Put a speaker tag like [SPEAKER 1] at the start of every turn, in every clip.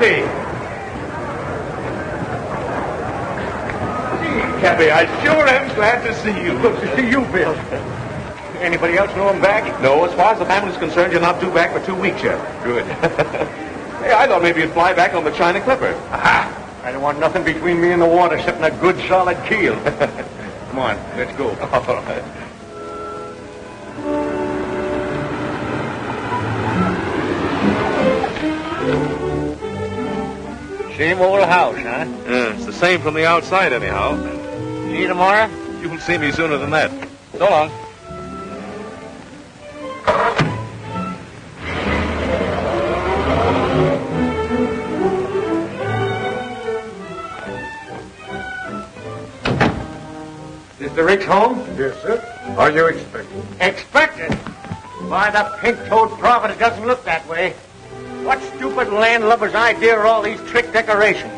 [SPEAKER 1] Cappy! Gee, Cappy, I sure am glad to see you.
[SPEAKER 2] Good to see you, Bill. Anybody else know I'm back?
[SPEAKER 1] No, as far as the family's concerned, you're not due back for 2 weeks yet. Good. Hey, I thought maybe you'd fly back on the China Clipper.
[SPEAKER 2] Aha! I don't want nothing between me and the water except a good solid keel. Come on, let's go.
[SPEAKER 1] All right.
[SPEAKER 2] Same old house, huh?
[SPEAKER 1] Yeah, it's the same from the outside, anyhow.
[SPEAKER 2] See you tomorrow?
[SPEAKER 1] You'll see me sooner than that. So long.
[SPEAKER 2] Mr. Ricks home?
[SPEAKER 3] Yes, sir. Are you expecting?
[SPEAKER 2] Expected? Why, the pink-toed prophet, it doesn't look that way. What stupid landlubber's idea are all these trick decorations?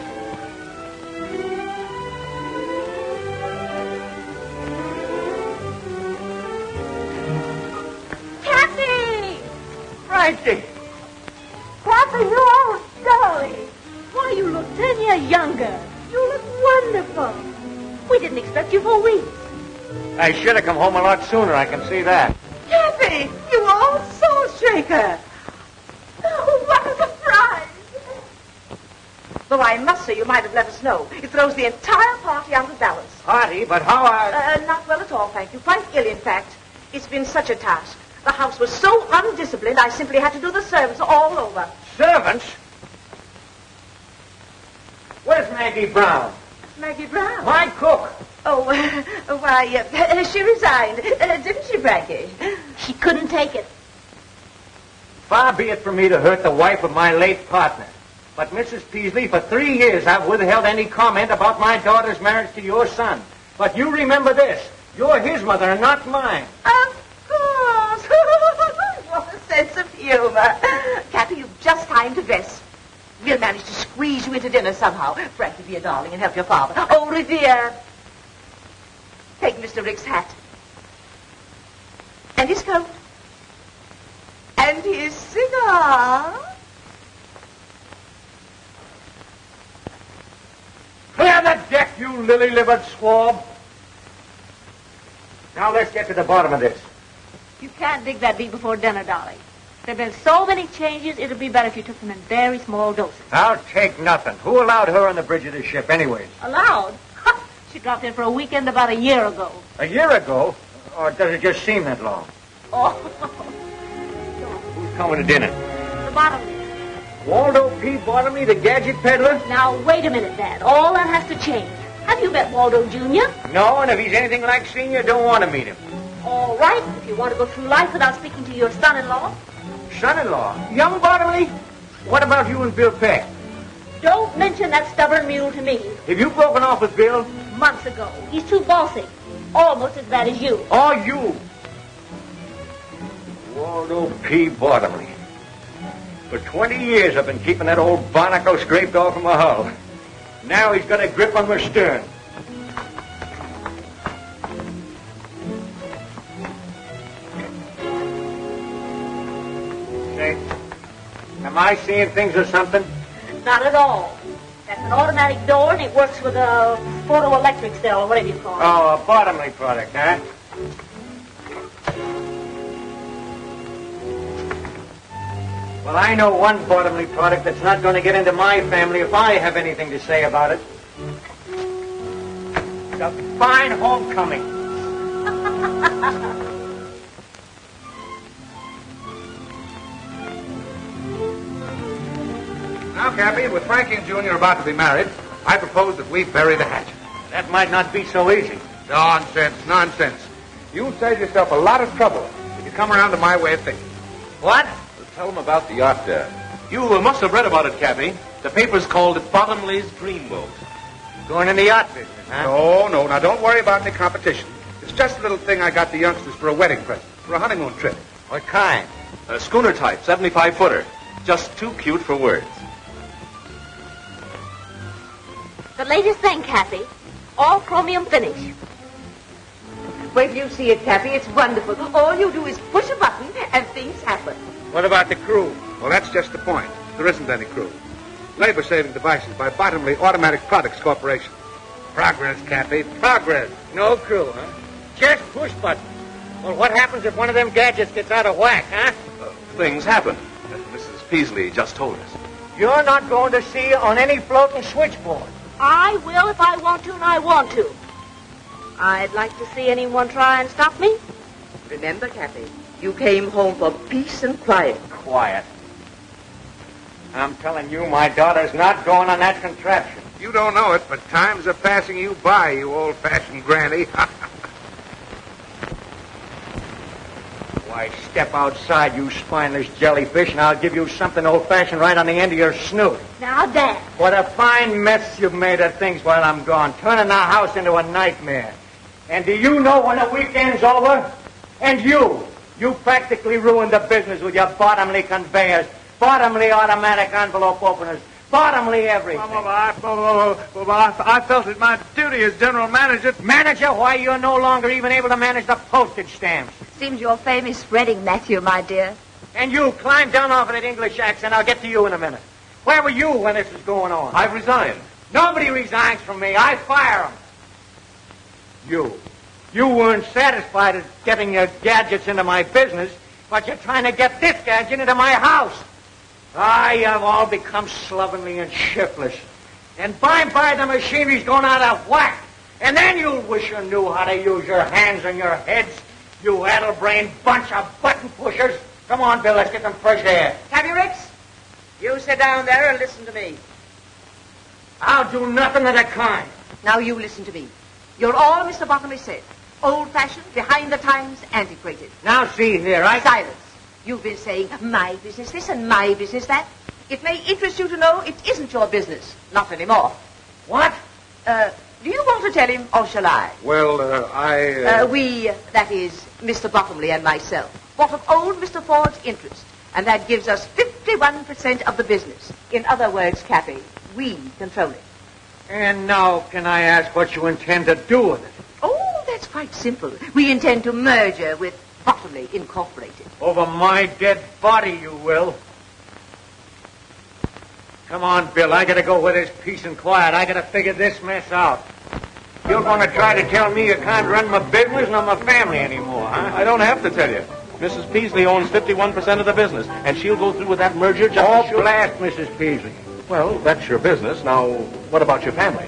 [SPEAKER 4] Kathy!
[SPEAKER 2] Frankie!
[SPEAKER 4] Kathy, you old darling. Why, you look 10 years younger. You look wonderful. We didn't expect you for weeks.
[SPEAKER 2] I should have come home a lot sooner, I can see that.
[SPEAKER 4] Kathy, you old soul shaker. Oh, what a surprise. Though I must say you might have let us know. It throws the entire party out of balance.
[SPEAKER 2] Party, but how
[SPEAKER 4] Not well at all, thank you. Quite ill, in fact. It's been such a task. The house was so undisciplined, I simply had to do the servants all over.
[SPEAKER 2] Servants? Where's Maggie Brown?
[SPEAKER 4] Maggie Brown?
[SPEAKER 2] My cook.
[SPEAKER 4] Oh, why, she resigned. Didn't she, Frankie? She couldn't take it.
[SPEAKER 2] Far be it from me to hurt the wife of my late partner. But, Mrs. Peasley, for 3 years I've withheld any comment about my daughter's marriage to your son. But you remember this. You're his mother and not mine.
[SPEAKER 4] Of course. What a sense of humor. Kathy, you've just time to dress. We'll manage to squeeze you into dinner somehow. Frankie, be a darling and help your father. Oh, Revere. Take Mr. Rick's hat. And his coat. And his cigar.
[SPEAKER 2] Clear the deck, you lily-livered swab. Now let's get to the bottom of this.
[SPEAKER 5] You can't dig that deep before dinner, darling. There have been so many changes, it would be better if you took them in very small doses.
[SPEAKER 2] I'll take nothing. Who allowed her on the bridge of the ship anyways?
[SPEAKER 5] Allowed? She dropped in for a weekend about a year ago.
[SPEAKER 2] A year ago? Or does it just seem that long?
[SPEAKER 5] Oh,
[SPEAKER 2] Who's coming to dinner?
[SPEAKER 5] the bottom.
[SPEAKER 2] Waldo P. Bottomley, the gadget peddler?
[SPEAKER 5] Now, wait a minute, Dad. All that has to change. Have you met Waldo Jr.?
[SPEAKER 2] No, and if he's anything like Senior, don't want to meet him.
[SPEAKER 5] All right, if you want to go through life without speaking to your son-in-law.
[SPEAKER 2] Son-in-law? Young Bottomley? What about you and Bill Peck?
[SPEAKER 5] Don't mention that stubborn mule to me.
[SPEAKER 2] Have you broken off with Bill?
[SPEAKER 5] Months ago. He's too bossy. Almost as bad as you.
[SPEAKER 2] Or you? Waldo P. Bottomley. For 20 years I've been keeping that old barnacle scraped off of my hull. Now he's got a grip on my stern. Say, am I seeing things or something?
[SPEAKER 5] Not at all. That's an automatic door, and it works with a photoelectric cell, or whatever you call it.
[SPEAKER 2] Oh, a Bottomley product, huh? Well, I know one Bottomley product that's not going to get into my family if I have anything to say about it. It's a fine homecoming.
[SPEAKER 1] Now, Cappy, with Frankie and Junior about to be married, I propose that we bury the hatchet.
[SPEAKER 2] That might not be so easy.
[SPEAKER 1] Nonsense, nonsense. You'll save yourself a lot of trouble if you come around to my way of thinking.
[SPEAKER 2] What?
[SPEAKER 1] Tell them about the yacht there. You must have read about it, Cappy. The papers called it Bottomley's Dreamboat.
[SPEAKER 2] Going in the yacht business, huh?
[SPEAKER 1] No. Now, don't worry about any competition. It's just a little thing I got the youngsters for a wedding present, for a honeymoon trip.
[SPEAKER 2] What kind?
[SPEAKER 1] A schooner type, 75-footer. Just too cute for words.
[SPEAKER 5] The latest thing, Kathy. All chromium finish.
[SPEAKER 4] Wait till you see it, Kathy. It's wonderful. All you do is push a button and things happen.
[SPEAKER 2] What about the crew?
[SPEAKER 1] Well, that's just the point. There isn't any crew.
[SPEAKER 3] Labor-saving devices by Bottomley Automatic Products Corporation. Progress, Cappy, progress.
[SPEAKER 2] No clue, huh? Just push buttons. Well, what happens if one of them gadgets gets out of whack, huh?
[SPEAKER 1] Things happen. Mrs. Peasley just told us.
[SPEAKER 2] You're not going to see on any floating switchboard.
[SPEAKER 5] I will if I want to, and I want to. I'd like to see anyone try and stop me.
[SPEAKER 4] Remember, Cappy, you came home for peace and quiet.
[SPEAKER 2] Quiet. I'm telling you, my daughter's not going on that contraption.
[SPEAKER 3] You don't know it, but times are passing you by, you old-fashioned granny.
[SPEAKER 2] Why, step outside, you spineless jellyfish, and I'll give you something old-fashioned right on the end of your snoot.
[SPEAKER 5] Now, Dad.
[SPEAKER 2] What a fine mess you've made of things while I'm gone, turning the house into a nightmare. And do you know when the weekend's over? And you practically ruined the business with your Bottomley conveyors, Bottomley automatic envelope openers, Bottomley everything.
[SPEAKER 3] I felt it my duty as general manager.
[SPEAKER 2] Manager? Why, you're no longer even able to manage the postage stamps.
[SPEAKER 4] Seems you're famous spreading, Matthew, my dear.
[SPEAKER 2] And you, climb down off of that English accent. I'll get to you in a minute. Where were you when this was going on?
[SPEAKER 1] I've resigned.
[SPEAKER 2] Nobody resigns from me. I fire them. You weren't satisfied at getting your gadgets into my business, but you're trying to get this gadget into my house. You've all become slovenly and shiftless. And by and by the machinery's going out of whack. And then you'll wish you knew how to use your hands and your heads, you addle-brained bunch of button pushers. Come on, Bill, let's get some fresh air.
[SPEAKER 4] Cappy Ricks, you sit down there and listen to me.
[SPEAKER 2] I'll do nothing of the kind.
[SPEAKER 4] Now you listen to me. You're all Mr. Bottomley said. Old-fashioned, behind the times, antiquated.
[SPEAKER 2] Now see here,
[SPEAKER 4] Silence. You've been saying, my business this and my business that. It may interest you to know it isn't your business. Not anymore.
[SPEAKER 2] What?
[SPEAKER 4] Do you want to tell him, or shall I?
[SPEAKER 3] Well,
[SPEAKER 4] We, that is, Mr. Bottomley and myself, bought of old Mr. Ford's interest, and that gives us 51% of the business. In other words, Cappy, we control it.
[SPEAKER 2] And now can I ask what you intend to do with it?
[SPEAKER 4] Oh, that's quite simple. We intend to merger with Bottomley Incorporated.
[SPEAKER 2] Over my dead body, you will. Come on, Bill. I gotta go where there's peace and quiet. I gotta figure this mess out. You're gonna try to tell me you can't run my business nor my family anymore, huh?
[SPEAKER 1] I don't have to tell you. Mrs. Peasley owns 51% of the business, and she'll go through with that merger just
[SPEAKER 2] Oh,
[SPEAKER 1] as sure.
[SPEAKER 2] blast Mrs. Peasley.
[SPEAKER 1] Well, that's your business. Now, what about your family?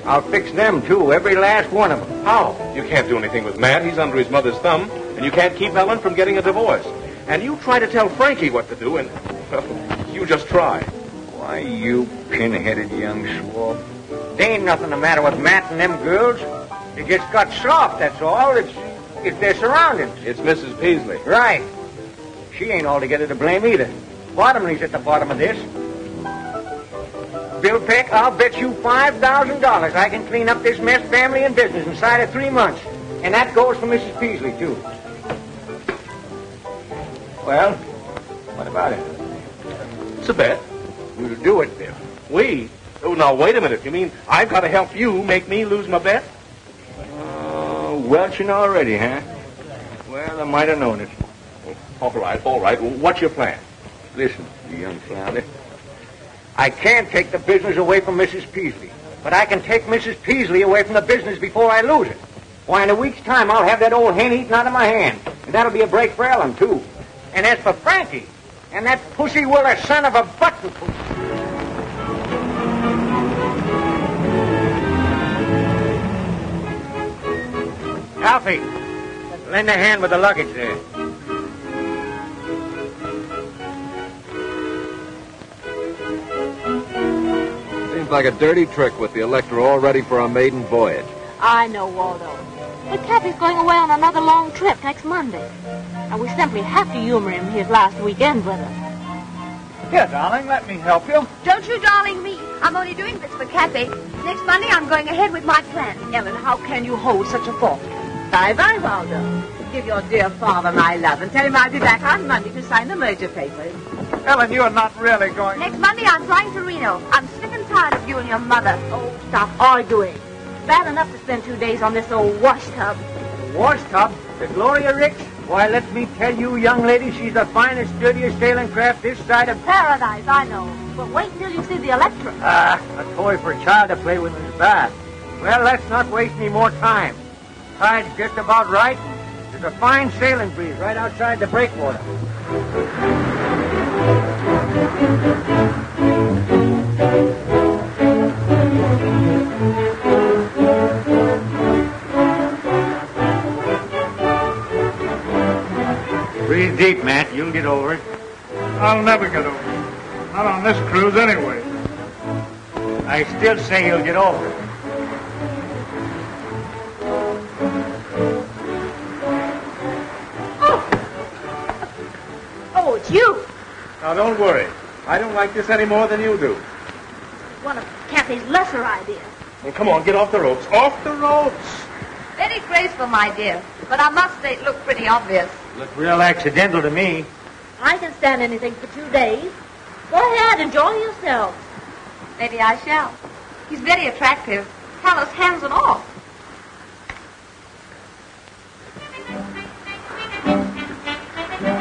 [SPEAKER 2] I'll fix them, too, every last one of them.
[SPEAKER 1] How? You can't do anything with Matt. He's under his mother's thumb, and you can't keep Ellen from getting a divorce. And you try to tell Frankie what to do, and, well, you just try.
[SPEAKER 2] Why, you pin-headed young swab. There ain't nothing the matter with Matt and them girls. They just got soft, that's all. It's their surroundings.
[SPEAKER 1] It's Mrs. Peasley.
[SPEAKER 2] Right. She ain't altogether to blame either. Bottomley's at the bottom of this. Bill Peck, I'll bet you $5,000 I can clean up this mess, family and business, inside of 3 months. And that goes for Mrs. Peasley, too. Well, what about it?
[SPEAKER 1] It's a bet.
[SPEAKER 2] We'll do it, Bill.
[SPEAKER 1] We? Oh, now, wait a minute. You mean I've got to help you make me lose my bet?
[SPEAKER 2] Welching already, huh? Well, I might have known it.
[SPEAKER 1] All right, all right. What's your plan?
[SPEAKER 2] Listen, you young flounder. I can't take the business away from Mrs. Peasley, but I can take Mrs. Peasley away from the business before I lose it. Why, in a week's time, I'll have that old hen eaten out of my hand. And that'll be a break for Ellen, too. And as for Frankie, and that pussy-willer son of a button push. Alfie, lend a hand with the luggage there.
[SPEAKER 6] Seems like a dirty trick with the Electra all ready for a maiden voyage.
[SPEAKER 5] I know, Waldo. But Cappy's going away on another long trip next Monday. And we simply have to humor him his last weekend with us.
[SPEAKER 2] Here, darling, let me help you.
[SPEAKER 7] Don't you darling me. I'm only doing this for Cappy. Next Monday, I'm going ahead with my plan.
[SPEAKER 4] Ellen, how can you hold such a thought? Bye-bye, Waldo. Give your dear father my love and tell him I'll be back on Monday to sign the merger papers.
[SPEAKER 2] Ellen, you're not really going...
[SPEAKER 7] Next Monday, I'm flying to Reno. I'm sick and tired of you and your mother.
[SPEAKER 5] Oh, stop arguing. Bad enough to spend 2 days on this old wash tub.
[SPEAKER 2] Wash tub? The Gloria Ricks? Why, let me tell you, young lady, she's the finest, sturdiest sailing craft this side of...
[SPEAKER 5] Paradise, I know. But wait until you see the Electra.
[SPEAKER 2] A toy for a child to play with in his bath. Well, let's not waste any more time. Tide's just about right. There's a fine sailing breeze right outside the breakwater. Breathe deep, Matt. You'll get over it.
[SPEAKER 3] I'll never get over it. Not on this cruise anyway.
[SPEAKER 2] I still say you'll get over it.
[SPEAKER 4] Oh, it's you.
[SPEAKER 1] Now, don't worry. I don't like this any more than you do.
[SPEAKER 5] One of Kathy's lesser ideas.
[SPEAKER 1] Well, come on, get off the ropes. Off the ropes!
[SPEAKER 4] Very graceful, my dear. But I must say it looked pretty obvious.
[SPEAKER 2] Looked real accidental to me.
[SPEAKER 5] I can stand anything for 2 days. Go ahead, enjoy yourself.
[SPEAKER 4] Maybe I shall. He's very attractive. Callous hands and all.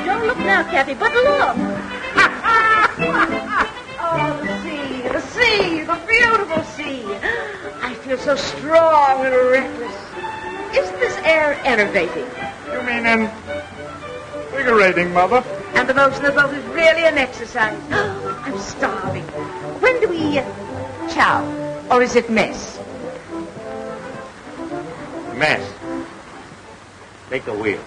[SPEAKER 5] Don't look now, Kathy, but look.
[SPEAKER 4] Oh, the sea, the beautiful sea. I feel so strong and reckless. Isn't this air enervating?
[SPEAKER 3] You mean invigorating, Mother?
[SPEAKER 4] And the motion of the boat is really an exercise. I'm starving. When do we chow? Or is it mess?
[SPEAKER 2] Mess. Take the wheel.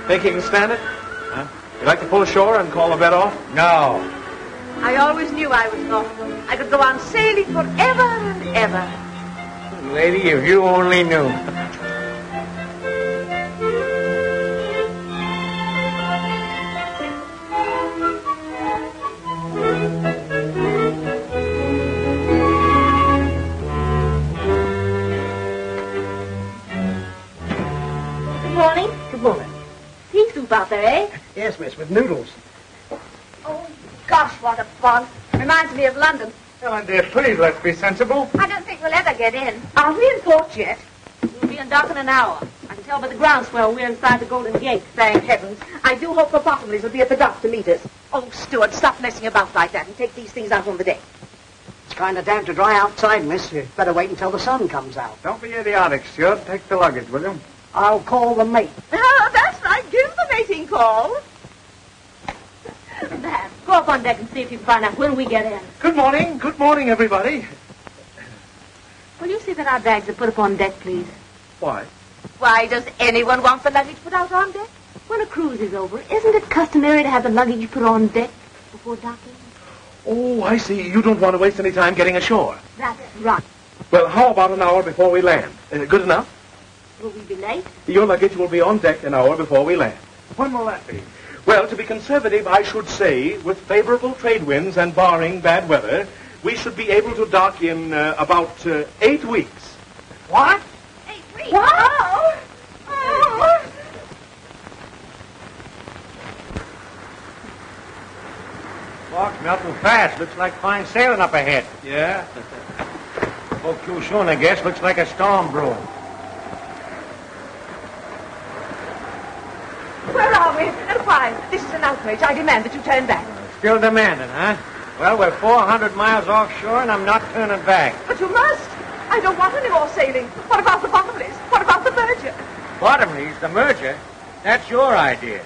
[SPEAKER 1] Think you can stand it? Huh? You like to pull ashore and call the bet off?
[SPEAKER 2] No.
[SPEAKER 4] I always knew I was thoughtful. I could go on sailing forever and ever.
[SPEAKER 2] Lady, if you only knew.
[SPEAKER 5] Good morning.
[SPEAKER 8] Good morning.
[SPEAKER 5] Pea soup out there, eh?
[SPEAKER 8] Yes, miss, with noodles.
[SPEAKER 4] Oh, gosh, what a fun. Reminds me of London.
[SPEAKER 3] Ellen, dear, please, let's be sensible.
[SPEAKER 4] I don't think we'll ever get in.
[SPEAKER 5] Aren't we in port yet? We'll be in dock in an hour. I can tell by the groundswell we're inside the Golden Gate.
[SPEAKER 4] Thank heavens. I do hope the Bottomleys will be at the dock to meet us. Oh, Stuart, stop messing about like that and take these things out on the deck.
[SPEAKER 8] It's kind of damp to dry outside, miss. You'd better wait until the sun comes out.
[SPEAKER 3] Don't be idiotic, Stuart. Take the luggage, will you?
[SPEAKER 8] I'll call the mate.
[SPEAKER 4] Oh, that's right. Give the mating call.
[SPEAKER 5] Dad, go up on deck and see if you can find out when we get in.
[SPEAKER 1] Good morning, everybody.
[SPEAKER 5] Will you see that our bags are put up on deck, please?
[SPEAKER 1] Why?
[SPEAKER 4] Why does anyone want the luggage put out on deck?
[SPEAKER 5] When a cruise is over, isn't it customary to have the luggage put on deck before docking?
[SPEAKER 1] Oh, I see. You don't want to waste any time getting ashore.
[SPEAKER 5] That's right.
[SPEAKER 1] Well, how about an hour before we land? Good enough?
[SPEAKER 5] Will we be late?
[SPEAKER 1] Your luggage will be on deck an hour before we land.
[SPEAKER 3] When will that be?
[SPEAKER 1] Well, to be conservative, I should say, with favorable trade winds and barring bad weather, we should be able to dock in about 8 weeks.
[SPEAKER 3] What?
[SPEAKER 4] 8 weeks. Wow. Oh.
[SPEAKER 2] Fog's melting fast. Looks like fine sailing up ahead.
[SPEAKER 1] Yeah?
[SPEAKER 2] Spoke too soon, I guess. Looks like a storm brewing.
[SPEAKER 4] Where are we? And why? This is an outrage. I demand that you turn back.
[SPEAKER 2] Still demanding, huh? Well, we're 400 miles offshore, and I'm not turning back.
[SPEAKER 4] But you must. I don't want any more sailing. What about the Bottomleys? What about the merger?
[SPEAKER 2] Bottomleys, the merger? That's your idea.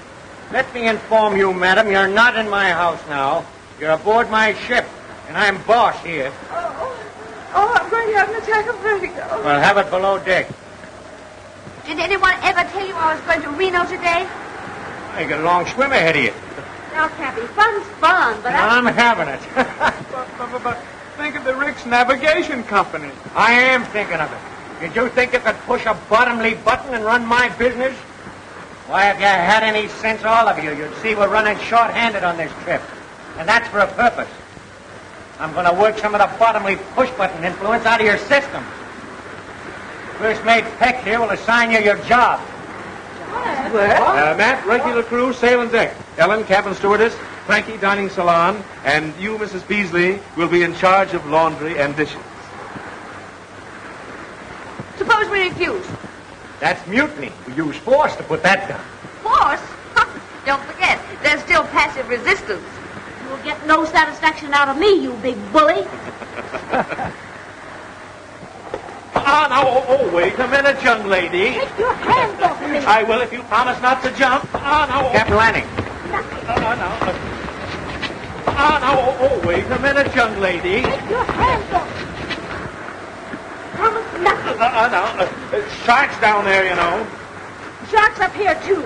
[SPEAKER 2] Let me inform you, madam, you're not in my house now. You're aboard my ship, and I'm boss here.
[SPEAKER 4] Oh, I'm going to have an attack of vertigo.
[SPEAKER 2] Well, have it below deck.
[SPEAKER 7] Did anyone ever tell you I was going to Reno today?
[SPEAKER 2] You got a long swim ahead of you.
[SPEAKER 5] Now, Kathy, fun's fun, but
[SPEAKER 2] I'm having it.
[SPEAKER 3] But think of the Rick's Navigation Company.
[SPEAKER 2] I am thinking of it. Did you think you could push a Bottomley button and run my business? Why, if you had any sense, all of you, you'd see we're running short-handed on this trip. And that's for a purpose. I'm going to work some of the Bottomley push-button influence out of your system. First Mate Peck here will assign you your job.
[SPEAKER 1] Matt, regular crew, sail and deck. Ellen, cabin stewardess. Frankie, dining salon. And you, Mrs. Beasley, will be in charge of laundry and dishes.
[SPEAKER 4] Suppose we refuse.
[SPEAKER 2] That's mutiny. We use force to put that down.
[SPEAKER 4] Force? Don't forget, there's still passive resistance.
[SPEAKER 5] You'll get no satisfaction out of me, you big bully.
[SPEAKER 2] Now, wait a minute, young lady.
[SPEAKER 5] Take your hands off me.
[SPEAKER 2] I will if you promise not to jump. Now. Captain Lanning. Now, wait a minute, young lady.
[SPEAKER 5] Take your hands off me. Promise nothing.
[SPEAKER 2] Now, sharks down there, you know.
[SPEAKER 5] Sharks up here, too.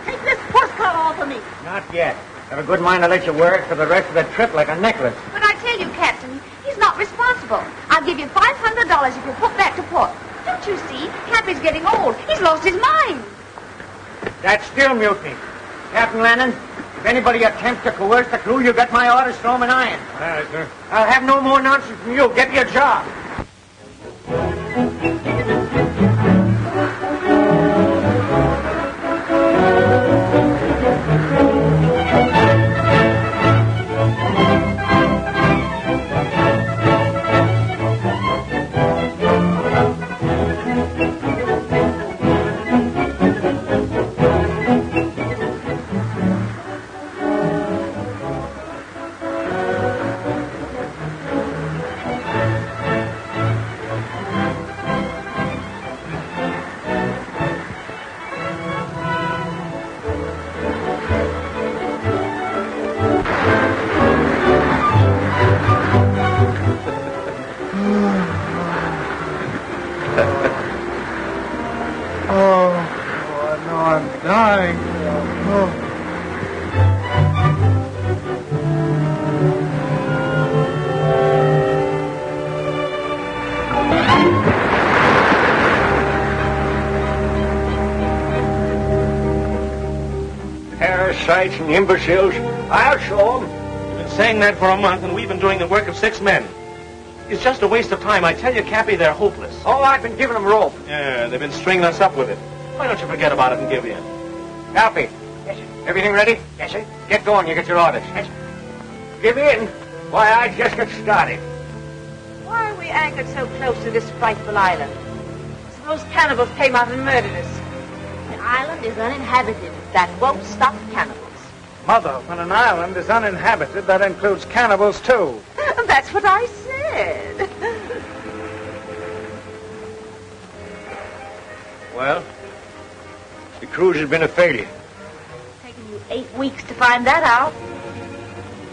[SPEAKER 5] Take this horse collar off of me.
[SPEAKER 2] Not yet. Have a good mind to let you wear it for the rest of the trip like a necklace.
[SPEAKER 7] But I tell you, Captain, he's not responsible. I'll give you $500 if you put back to port. Don't you see? Cappy's getting old. He's lost his mind.
[SPEAKER 2] That's still mutiny. Captain Lennon, if anybody attempts to coerce the crew, you get my orders, throw 'em in iron. All right, sir. I'll have no more nonsense from you. Get your job. Parasites and imbeciles. I'll show 'em.
[SPEAKER 1] You've been saying that for a month, and we've been doing the work of 6 men. It's just a waste of time. I tell you, Cappy, they're hopeless.
[SPEAKER 2] Oh, I've been giving 'em rope.
[SPEAKER 1] Yeah, they've been stringing us up with it. Why don't you forget about it and give in?
[SPEAKER 2] Alfie. Yes, sir. Everything ready? Yes, sir. Get going. You get your orders. Yes, sir. Give in. Why, I just got started.
[SPEAKER 4] Why are we anchored so close to this frightful island? Suppose cannibals came out and murdered us.
[SPEAKER 5] The island is uninhabited.
[SPEAKER 4] That won't stop cannibals.
[SPEAKER 3] Mother, when an island is uninhabited, that includes cannibals, too.
[SPEAKER 4] That's what I said.
[SPEAKER 2] Well, the cruise has been a failure.
[SPEAKER 5] Taken you 8 weeks to find that out.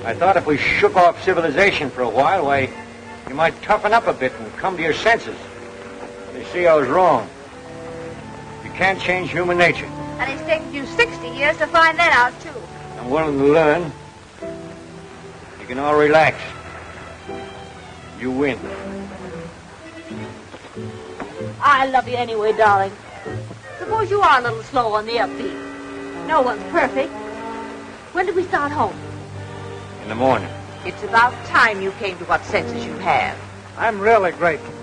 [SPEAKER 2] I thought if we shook off civilization for a while, why, you might toughen up a bit and come to your senses. You see, I was wrong. You can't change human nature.
[SPEAKER 7] And it's taken you 60 years to find that out, too.
[SPEAKER 2] I'm willing to learn. You can all relax. You win.
[SPEAKER 5] I love you anyway, darling. Suppose you are a little slow on the upbeat. No one's perfect. When did we start home?
[SPEAKER 2] In the morning.
[SPEAKER 4] It's about time you came to what senses you have.
[SPEAKER 3] I'm really grateful.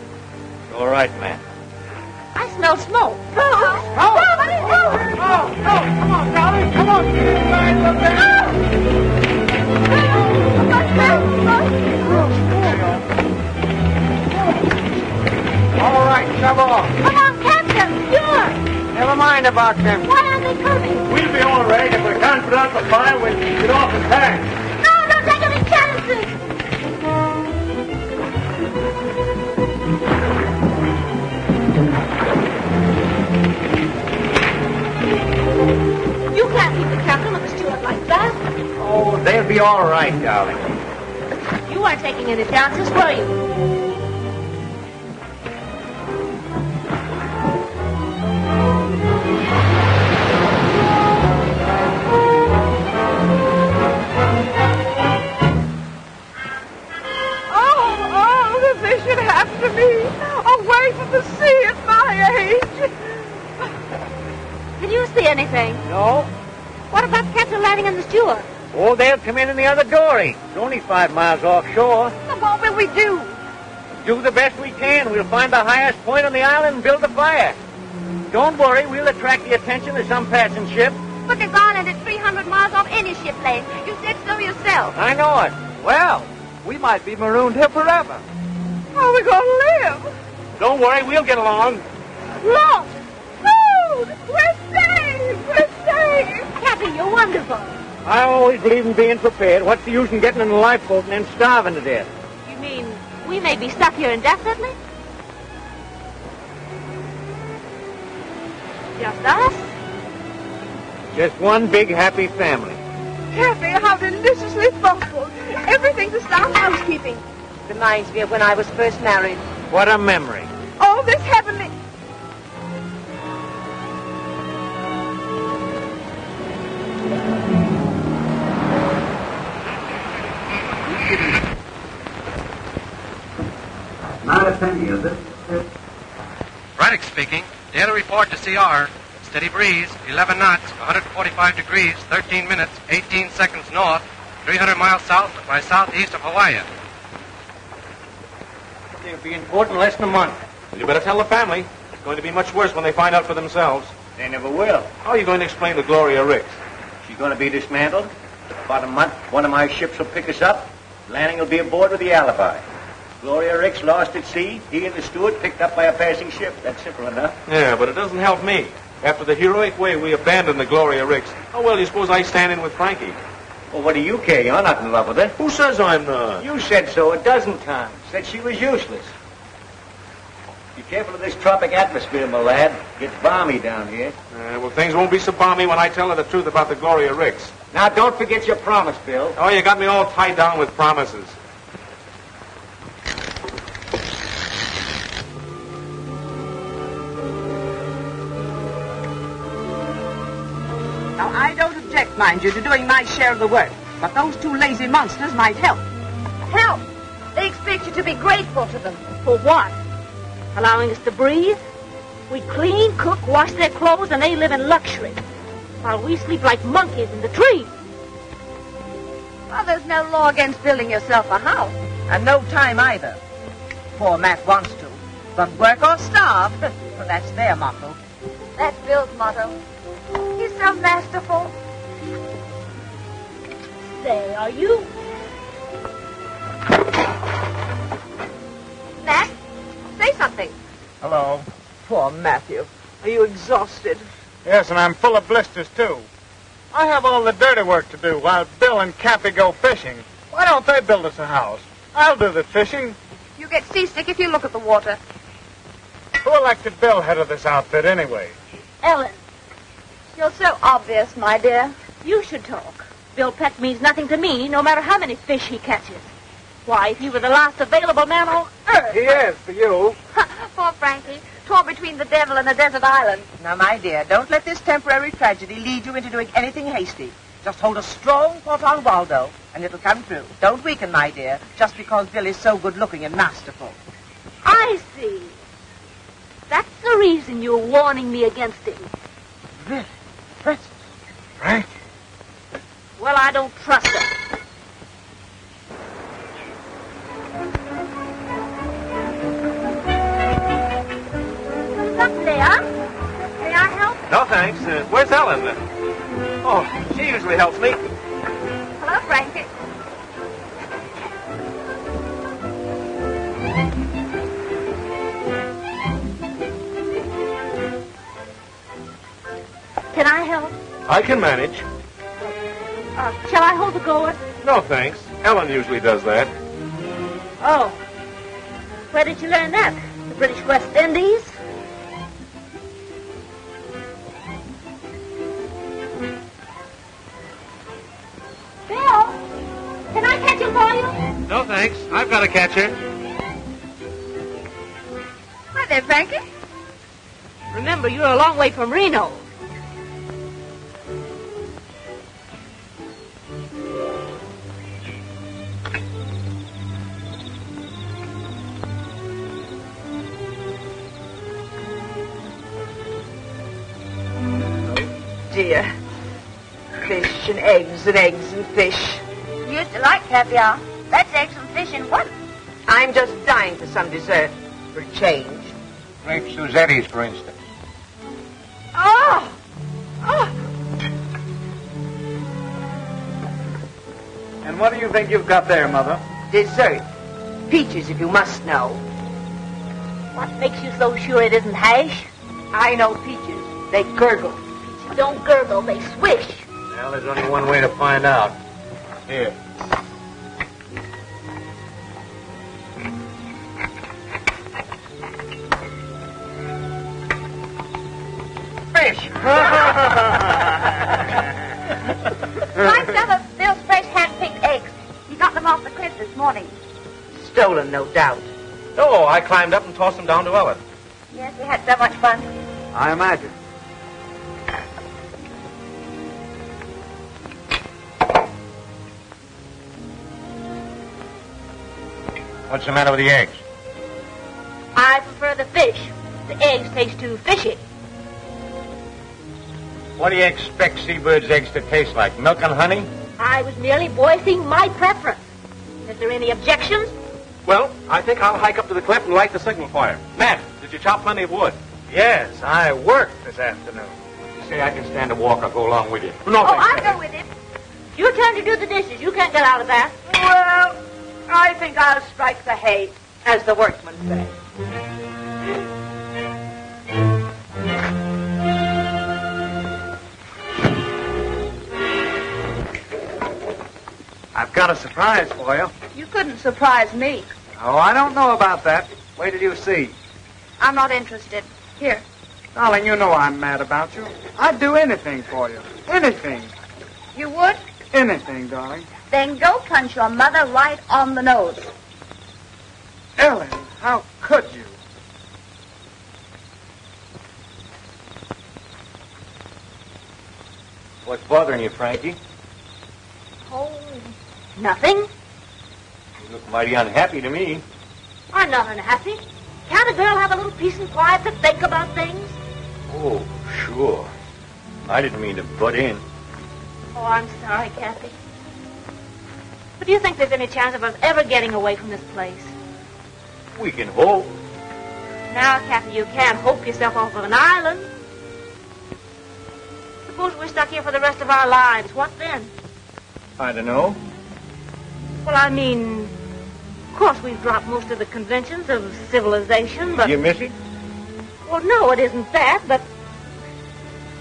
[SPEAKER 2] It's all right, man.
[SPEAKER 5] I smell smoke.
[SPEAKER 3] Come on, darling. Come on.
[SPEAKER 2] All right, shove off.
[SPEAKER 5] Come on, Captain. Yours.
[SPEAKER 2] Never mind about them.
[SPEAKER 5] Why aren't they coming?
[SPEAKER 2] We'll be all right. If we can't put out the fire, we'll get off in time.
[SPEAKER 5] No, don't take any chances. You can't keep the captain of the steward like that.
[SPEAKER 2] Oh, they'll be all right, darling.
[SPEAKER 5] You weren't taking any chances, were you?
[SPEAKER 4] That they should have to be away from the sea at my age.
[SPEAKER 5] Can you see anything?
[SPEAKER 2] No?
[SPEAKER 5] What about Captain Lanning and the steward?
[SPEAKER 2] Oh, they'll come in the other dory. It's only 5 miles offshore.
[SPEAKER 4] So what will we do?
[SPEAKER 2] Do the best we can. We'll find the highest point on the island and build a fire. Don't worry, we'll attract the attention of some passing ship.
[SPEAKER 7] But this island is 300 miles off any ship lane. You said so yourself.
[SPEAKER 2] I know it.
[SPEAKER 3] Well, we might be marooned here forever.
[SPEAKER 4] How are we going to live?
[SPEAKER 1] Don't worry, we'll get along.
[SPEAKER 4] Lost! Food! We're saved! We're saved!
[SPEAKER 5] Captain, Daddy, you're wonderful.
[SPEAKER 2] I always believe in being prepared. What's the use in getting in a lifeboat and then starving to death?
[SPEAKER 5] You mean we may be stuck here indefinitely? Just us?
[SPEAKER 2] Just one big happy family.
[SPEAKER 4] Kathy, how deliciously thoughtful. Everything to start housekeeping. Reminds me of when I was first married.
[SPEAKER 2] What a memory.
[SPEAKER 4] All this heavenly...
[SPEAKER 3] Not a penny of it.
[SPEAKER 9] Braddock speaking. Daily report to CR. Steady breeze, 11 knots, 145 degrees, 13 minutes, 18 seconds north, 300 miles south by southeast of Hawaii.
[SPEAKER 2] They'll be in port in less than a month.
[SPEAKER 1] You better tell the family. It's going to be much worse when they find out for themselves.
[SPEAKER 2] They never will.
[SPEAKER 1] How are you going to explain to Gloria Ricks?
[SPEAKER 2] She's going to be dismantled. About a month, one of my ships will pick us up. Landing will be aboard with the alibi. Gloria Ricks lost at sea. He and the steward picked up by a passing ship. That's simple enough.
[SPEAKER 1] Yeah, but it doesn't help me. After the heroic way we abandoned the Gloria Ricks, how well do you suppose I stand in with Frankie?
[SPEAKER 2] Well, what do you care? You're not in love with her.
[SPEAKER 1] Who says I'm not?
[SPEAKER 2] You said so a dozen times. Said she was useless. Be careful of this tropic atmosphere, my lad. Gets balmy down here.
[SPEAKER 1] Well, things won't be so balmy when I tell her the truth about the Gloria Ricks.
[SPEAKER 2] Now, don't forget your promise, Bill.
[SPEAKER 1] Oh, you got me all tied down with promises.
[SPEAKER 4] Now, I don't object, mind you, to doing my share of the work. But those two lazy monsters might help.
[SPEAKER 7] Help! They expect you to be grateful to them.
[SPEAKER 5] For what? Allowing us to breathe? We clean, cook, wash their clothes, and they live in luxury. While we sleep like monkeys in the trees.
[SPEAKER 7] Well, there's no law against building yourself a house.
[SPEAKER 4] And no time either. Poor Matt wants to. But work or starve. Well, that's their motto.
[SPEAKER 7] That's Bill's motto. He's so masterful.
[SPEAKER 5] Say, are you...
[SPEAKER 7] Matt, say something.
[SPEAKER 3] Hello.
[SPEAKER 4] Poor Matthew. Are you exhausted?
[SPEAKER 3] Yes, and I'm full of blisters, too. I have all the dirty work to do while Bill and Cappy go fishing. Why don't they build us a house? I'll do the fishing.
[SPEAKER 7] You get seasick if you look at the water.
[SPEAKER 3] Who elected Bill head of this outfit, anyway?
[SPEAKER 5] Ellen,
[SPEAKER 7] You're so obvious, my dear.
[SPEAKER 5] you should talk. Bill Peck means nothing to me, no matter how many fish he catches. Why, if he were the last available man on earth...
[SPEAKER 3] He is, for you.
[SPEAKER 7] Poor Frankie, torn between the devil and a desert island.
[SPEAKER 4] Now, my dear, don't let this temporary tragedy lead you into doing anything hasty. Just hold a strong thought on Waldo, and it'll come true. Don't weaken, my dear, just because Bill is so good-looking and masterful.
[SPEAKER 5] I see. That's the reason you're warning me against him.
[SPEAKER 4] Really? Francis?
[SPEAKER 3] Frank?
[SPEAKER 5] Well, I don't trust him.
[SPEAKER 7] Look, Leah. May I help?
[SPEAKER 1] No, thanks. Where's Ellen? Oh, she usually helps me.
[SPEAKER 7] Hello, Frankie.
[SPEAKER 5] Can I help?
[SPEAKER 1] I can manage.
[SPEAKER 5] Shall I hold the gourd?
[SPEAKER 1] No, thanks. Ellen usually does that.
[SPEAKER 5] Oh. Where did you learn that? The British West Indies? Bill, can I catch him for you?
[SPEAKER 1] No, thanks. I've got a catcher.
[SPEAKER 7] Hi there, Frankie.
[SPEAKER 5] Remember, you're a long way from Reno.
[SPEAKER 4] Dear. Fish and eggs and eggs and fish.
[SPEAKER 7] You used to like caviar. That's eggs and fish in one.
[SPEAKER 4] I'm just dying for some dessert. For a change.
[SPEAKER 2] Grape Suzetti's, for instance.
[SPEAKER 7] Oh! Oh!
[SPEAKER 2] And what do you think you've got there, Mother?
[SPEAKER 4] Dessert. Peaches, if you must know.
[SPEAKER 5] What makes you so sure it isn't hash?
[SPEAKER 4] I know peaches. They gurgle.
[SPEAKER 5] Peaches don't gurgle, they swish.
[SPEAKER 2] Well, there's only one way to find out. Here. Fish!
[SPEAKER 7] Like some of Bill's fresh hand-picked eggs. He got them off the cliff this morning.
[SPEAKER 4] Stolen, no doubt.
[SPEAKER 1] No, I climbed up and tossed them down to Ellen.
[SPEAKER 7] Yes, we had so much fun.
[SPEAKER 2] I imagine. What's the matter with the eggs?
[SPEAKER 5] I prefer the fish. The eggs taste too fishy.
[SPEAKER 2] What do you expect seabirds' eggs to taste like? Milk and honey?
[SPEAKER 5] I was merely voicing my preference. Is there any objections?
[SPEAKER 1] Well, I think I'll hike up to the cliff and light the signal fire. Matt, did you chop plenty of wood?
[SPEAKER 2] Yes, I worked this afternoon. You say I can stand a walk, I'll go along with you.
[SPEAKER 1] No,
[SPEAKER 7] I'll go with him.
[SPEAKER 5] Your turn to do the dishes. You can't get out of that.
[SPEAKER 4] Well, I think I'll strike the hay, as the workmen say.
[SPEAKER 3] I've got a surprise for you.
[SPEAKER 4] You couldn't surprise me.
[SPEAKER 3] Oh, I don't know about that. Wait till you see.
[SPEAKER 7] I'm not interested. Here.
[SPEAKER 3] Darling, you know I'm mad about you. I'd do anything for you. Anything.
[SPEAKER 7] You would?
[SPEAKER 3] Anything, darling.
[SPEAKER 7] Then go punch your mother right on the nose.
[SPEAKER 3] Ellen, how could you?
[SPEAKER 2] What's bothering you, Frankie?
[SPEAKER 5] Oh, nothing.
[SPEAKER 2] You look mighty unhappy to me.
[SPEAKER 5] I'm not unhappy. Can't a girl have a little peace and quiet to think about things?
[SPEAKER 2] Oh, sure. I didn't mean to butt in.
[SPEAKER 5] Oh, I'm sorry, Kathy. But do you think there's any chance of us ever getting away from this place?
[SPEAKER 2] We can hope.
[SPEAKER 5] Now, Kathy, you can't hope yourself off of an island. Suppose we're stuck here for the rest of our lives. What then?
[SPEAKER 2] I don't know.
[SPEAKER 5] Well, I mean, of course we've dropped most of the conventions of civilization, but...
[SPEAKER 2] You miss it?
[SPEAKER 5] Well, no, it isn't that, but...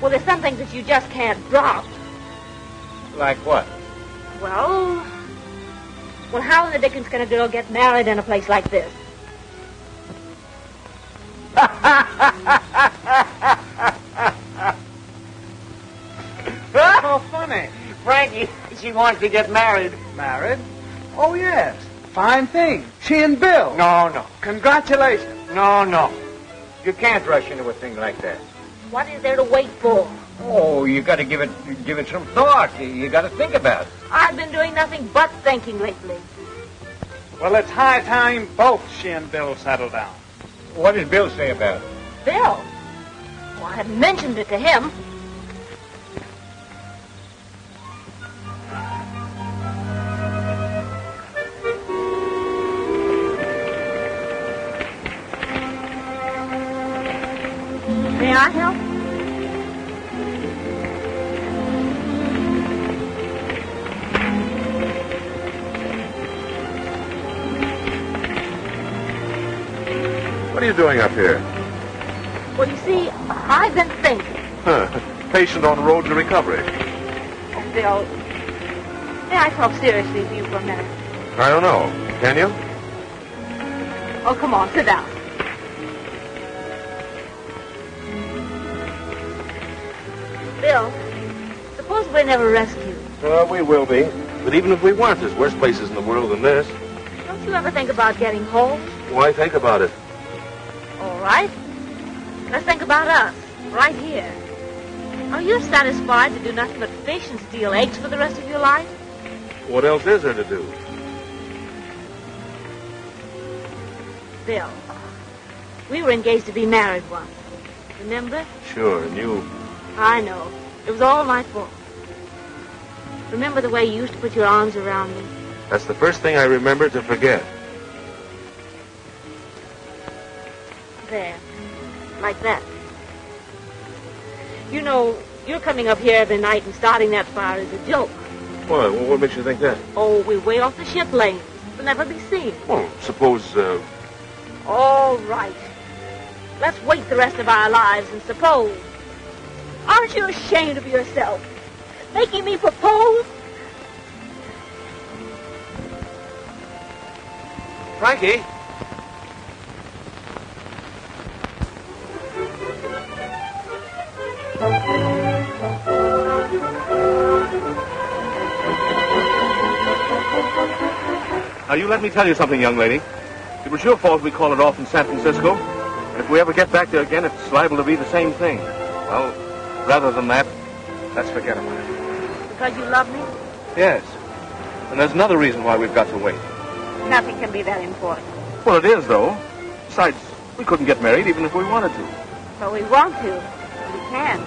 [SPEAKER 5] Well, there's some things that you just can't drop.
[SPEAKER 2] Like what?
[SPEAKER 5] Well, how in the dickens can a girl get married in a place like this?
[SPEAKER 3] Oh, funny.
[SPEAKER 2] Frankie, she wants to get married.
[SPEAKER 3] Married? Oh, yes. Fine thing. She and Bill.
[SPEAKER 2] No.
[SPEAKER 3] Congratulations.
[SPEAKER 2] No. You can't rush into a thing like that.
[SPEAKER 5] What is there to wait for?
[SPEAKER 2] Oh, you got to give it some thought. You got to think about it.
[SPEAKER 5] I've been doing nothing but thinking lately.
[SPEAKER 3] Well, it's high time both she and Bill settle down.
[SPEAKER 2] What does Bill say about it?
[SPEAKER 5] Bill? Well, I haven't mentioned it to him. May I help?
[SPEAKER 1] What are you doing up here?
[SPEAKER 5] Well, you see, I've been thinking.
[SPEAKER 1] Patient on road to recovery.
[SPEAKER 5] Oh, Bill, may I talk seriously with you for a minute?
[SPEAKER 1] I don't know. Can you?
[SPEAKER 5] Oh, come on, sit down. Bill, suppose we're never rescued.
[SPEAKER 1] We will be. But even if we weren't, there's worse places in the world than this.
[SPEAKER 5] Don't you ever think about getting home?
[SPEAKER 1] Why think about it?
[SPEAKER 5] All right. Let's think about us, right here. Are you satisfied to do nothing but fish and steal eggs for the rest of your life?
[SPEAKER 1] What else is there to do?
[SPEAKER 5] Bill, we were engaged to be married once. Remember?
[SPEAKER 1] Sure, and you...
[SPEAKER 5] I know. It was all my fault. Remember the way you used to put your arms around me?
[SPEAKER 1] That's the first thing I remember to forget.
[SPEAKER 5] There. Like that. You know, you're coming up here every night and starting that fire is a joke.
[SPEAKER 1] Why? What makes you think that?
[SPEAKER 5] Oh, we're way off the ship lane. We'll never be seen.
[SPEAKER 1] Well, suppose,
[SPEAKER 5] All right. Let's wait the rest of our lives and suppose. Aren't you ashamed of yourself? making me propose?
[SPEAKER 1] Frankie? Now, you let me tell you something, young lady. It was your fault we called it off in San Francisco. And if we ever get back there again, it's liable to be the same thing. Well, rather than that, let's forget about it.
[SPEAKER 5] Because you love me?
[SPEAKER 1] Yes. And there's another reason why we've got to wait.
[SPEAKER 5] Nothing can be that important.
[SPEAKER 1] Well, it is, though. Besides, we couldn't get married even if we wanted to.
[SPEAKER 5] But we want to. We can.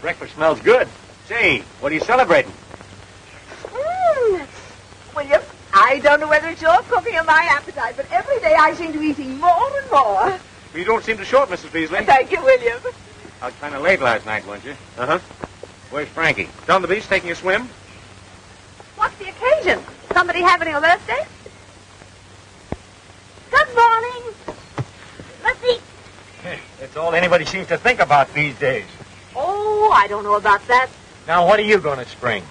[SPEAKER 2] Breakfast smells good. Say, what are you celebrating?
[SPEAKER 4] William, I don't know whether it's your cooking or my appetite, but every day I seem to be eating more and more.
[SPEAKER 1] You don't seem to show it, Mrs. Beasley.
[SPEAKER 4] Thank you, William.
[SPEAKER 2] Out kind of late last night, weren't you?
[SPEAKER 1] Uh-huh.
[SPEAKER 2] Where's Frankie?
[SPEAKER 1] Down the beach taking a swim?
[SPEAKER 4] What's the occasion? Somebody having a birthday?
[SPEAKER 5] Good morning. Let's eat.
[SPEAKER 2] It's all anybody seems to think about these days.
[SPEAKER 5] Oh, I don't know about that.
[SPEAKER 2] Now, what are you going to spring?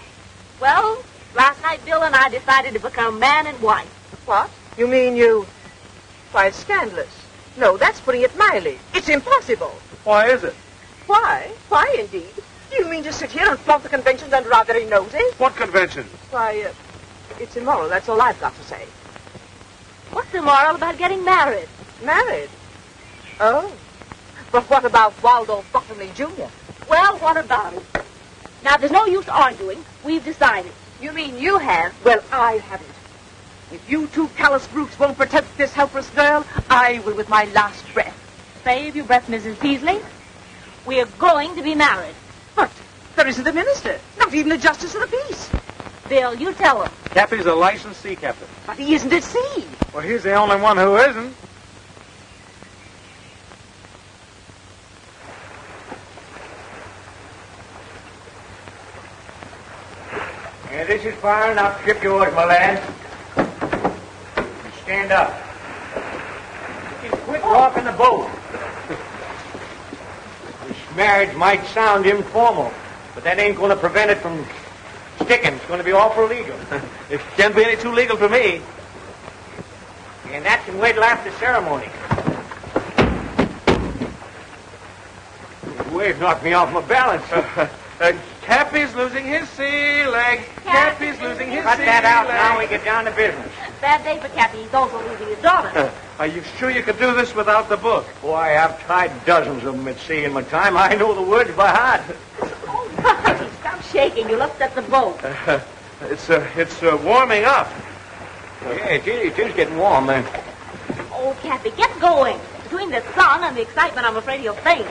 [SPEAKER 5] Well, last night Bill and I decided to become man and wife.
[SPEAKER 4] What? You mean you... Why, it's scandalous. No, that's putting it mildly. It's impossible.
[SPEAKER 1] Why is it?
[SPEAKER 4] Why? Why, indeed? Do you mean to sit here and flaunt the conventions under our very noses?
[SPEAKER 1] What convention?
[SPEAKER 4] Why, it's immoral. That's all I've got to say.
[SPEAKER 5] What's immoral about getting married?
[SPEAKER 4] Married? Oh. But what about Waldo Bottomley Jr.?
[SPEAKER 5] Well, what about it? Now, there's no use arguing. We've decided.
[SPEAKER 4] You mean you have? Well, I haven't. If you two callous brutes won't protect this helpless girl, I will with my last breath.
[SPEAKER 5] Save your breath, Mrs. Peasley. We're going to be married.
[SPEAKER 4] But there isn't a minister, not even a justice of the peace.
[SPEAKER 5] Bill, you tell him.
[SPEAKER 1] Cappy's a licensed sea captain.
[SPEAKER 4] But he isn't at sea.
[SPEAKER 3] Well, he's the only one who isn't.
[SPEAKER 2] Yeah, this is far enough. Ship yours, my lad. Stand up. Quit rocking the boat. This marriage might sound informal, but that ain't going to prevent it from sticking. It's going to be awful legal.
[SPEAKER 1] It can't be any too legal for me.
[SPEAKER 2] And that can wait till after ceremony. The wave knocked me off my balance.
[SPEAKER 1] Cappy's losing his sea leg. Cappy's losing his
[SPEAKER 2] Cut
[SPEAKER 1] sea
[SPEAKER 2] that out
[SPEAKER 1] leg.
[SPEAKER 2] now. We get down to business.
[SPEAKER 5] Bad day for Cappy. He's also losing his daughter.
[SPEAKER 1] Are you sure you could do this without the book?
[SPEAKER 2] Boy, I've tried dozens of them at sea in my time. I know the words by heart.
[SPEAKER 5] Oh, Marty, stop shaking. You'll upset the boat.
[SPEAKER 1] It's warming up.
[SPEAKER 2] Yeah, it is getting warm, man.
[SPEAKER 5] Oh, Cappy, get going. Between the sun and the excitement, I'm afraid he'll faint.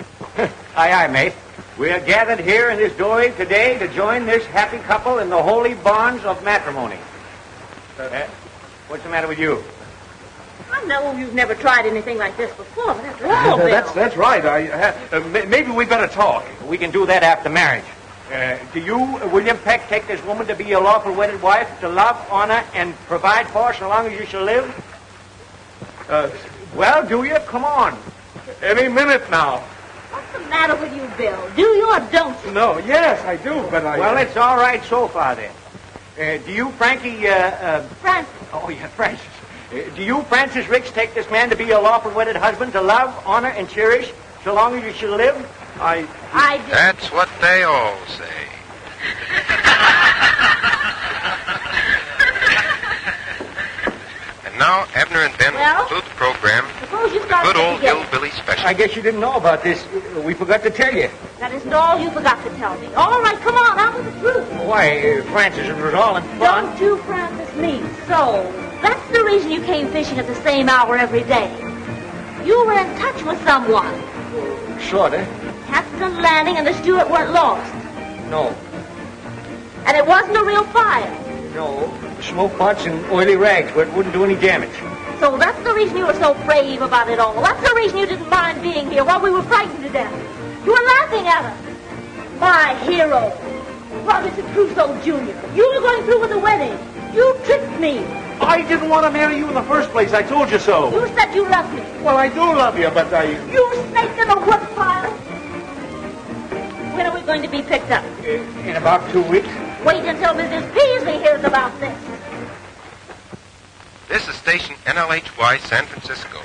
[SPEAKER 2] Aye, mate. We are gathered here in this doorway today to join this happy couple in the holy bonds of matrimony. What's the matter with you?
[SPEAKER 5] I know you've never tried anything like this before, but after all, Bill.
[SPEAKER 1] That's right. Maybe we better talk.
[SPEAKER 2] We can do that after marriage. Do you, William Peck, take this woman to be your lawful wedded wife, to love, honor, and provide for so long as you shall live? Well, do you? Come on.
[SPEAKER 1] Any minute now.
[SPEAKER 5] What's the matter with you, Bill? Do you or don't you?
[SPEAKER 1] No, yes, I do, but I...
[SPEAKER 2] Well, it's all right so far, then. Do you, Frankie,
[SPEAKER 5] Francis.
[SPEAKER 2] Oh, yeah, Francis. Do you, Francis Ricks, take this man to be your lawful wedded husband, to love, honor, and cherish so long as you shall live?
[SPEAKER 5] I do.
[SPEAKER 9] That's what they all say. And now, Abner and Ben will conclude the program
[SPEAKER 5] Suppose you
[SPEAKER 9] with a
[SPEAKER 5] start
[SPEAKER 9] good old
[SPEAKER 5] together.
[SPEAKER 9] hillbilly special.
[SPEAKER 2] I guess you didn't know about this. We forgot to tell you.
[SPEAKER 5] That isn't all you forgot to tell me. All right, come on, out with the truth.
[SPEAKER 2] Why, Francis, it was all in fun.
[SPEAKER 5] Don't you, Francis, me. So, that's the reason you came fishing at the same hour every day. You were in touch with someone.
[SPEAKER 2] Sort of.
[SPEAKER 5] Captain Lanning and the steward weren't lost.
[SPEAKER 2] No.
[SPEAKER 5] And it wasn't a real fire.
[SPEAKER 2] No. Smoke pots and oily rags where it wouldn't do any damage.
[SPEAKER 5] So that's the reason you were so brave about it all. That's the reason you didn't mind being here while we were frightened to death. You were laughing at us. My hero, Robinson Crusoe Jr. You were going through with the wedding. You tricked me.
[SPEAKER 1] I didn't want to marry you in the first place. I told you so.
[SPEAKER 5] You said you loved me.
[SPEAKER 1] Well, I do love you, but
[SPEAKER 5] You snake in a woodpile. When are we going to be picked up?
[SPEAKER 2] In about 2 weeks.
[SPEAKER 5] Wait until Mrs. Peasley hears about this.
[SPEAKER 10] This is station NLHY San Francisco.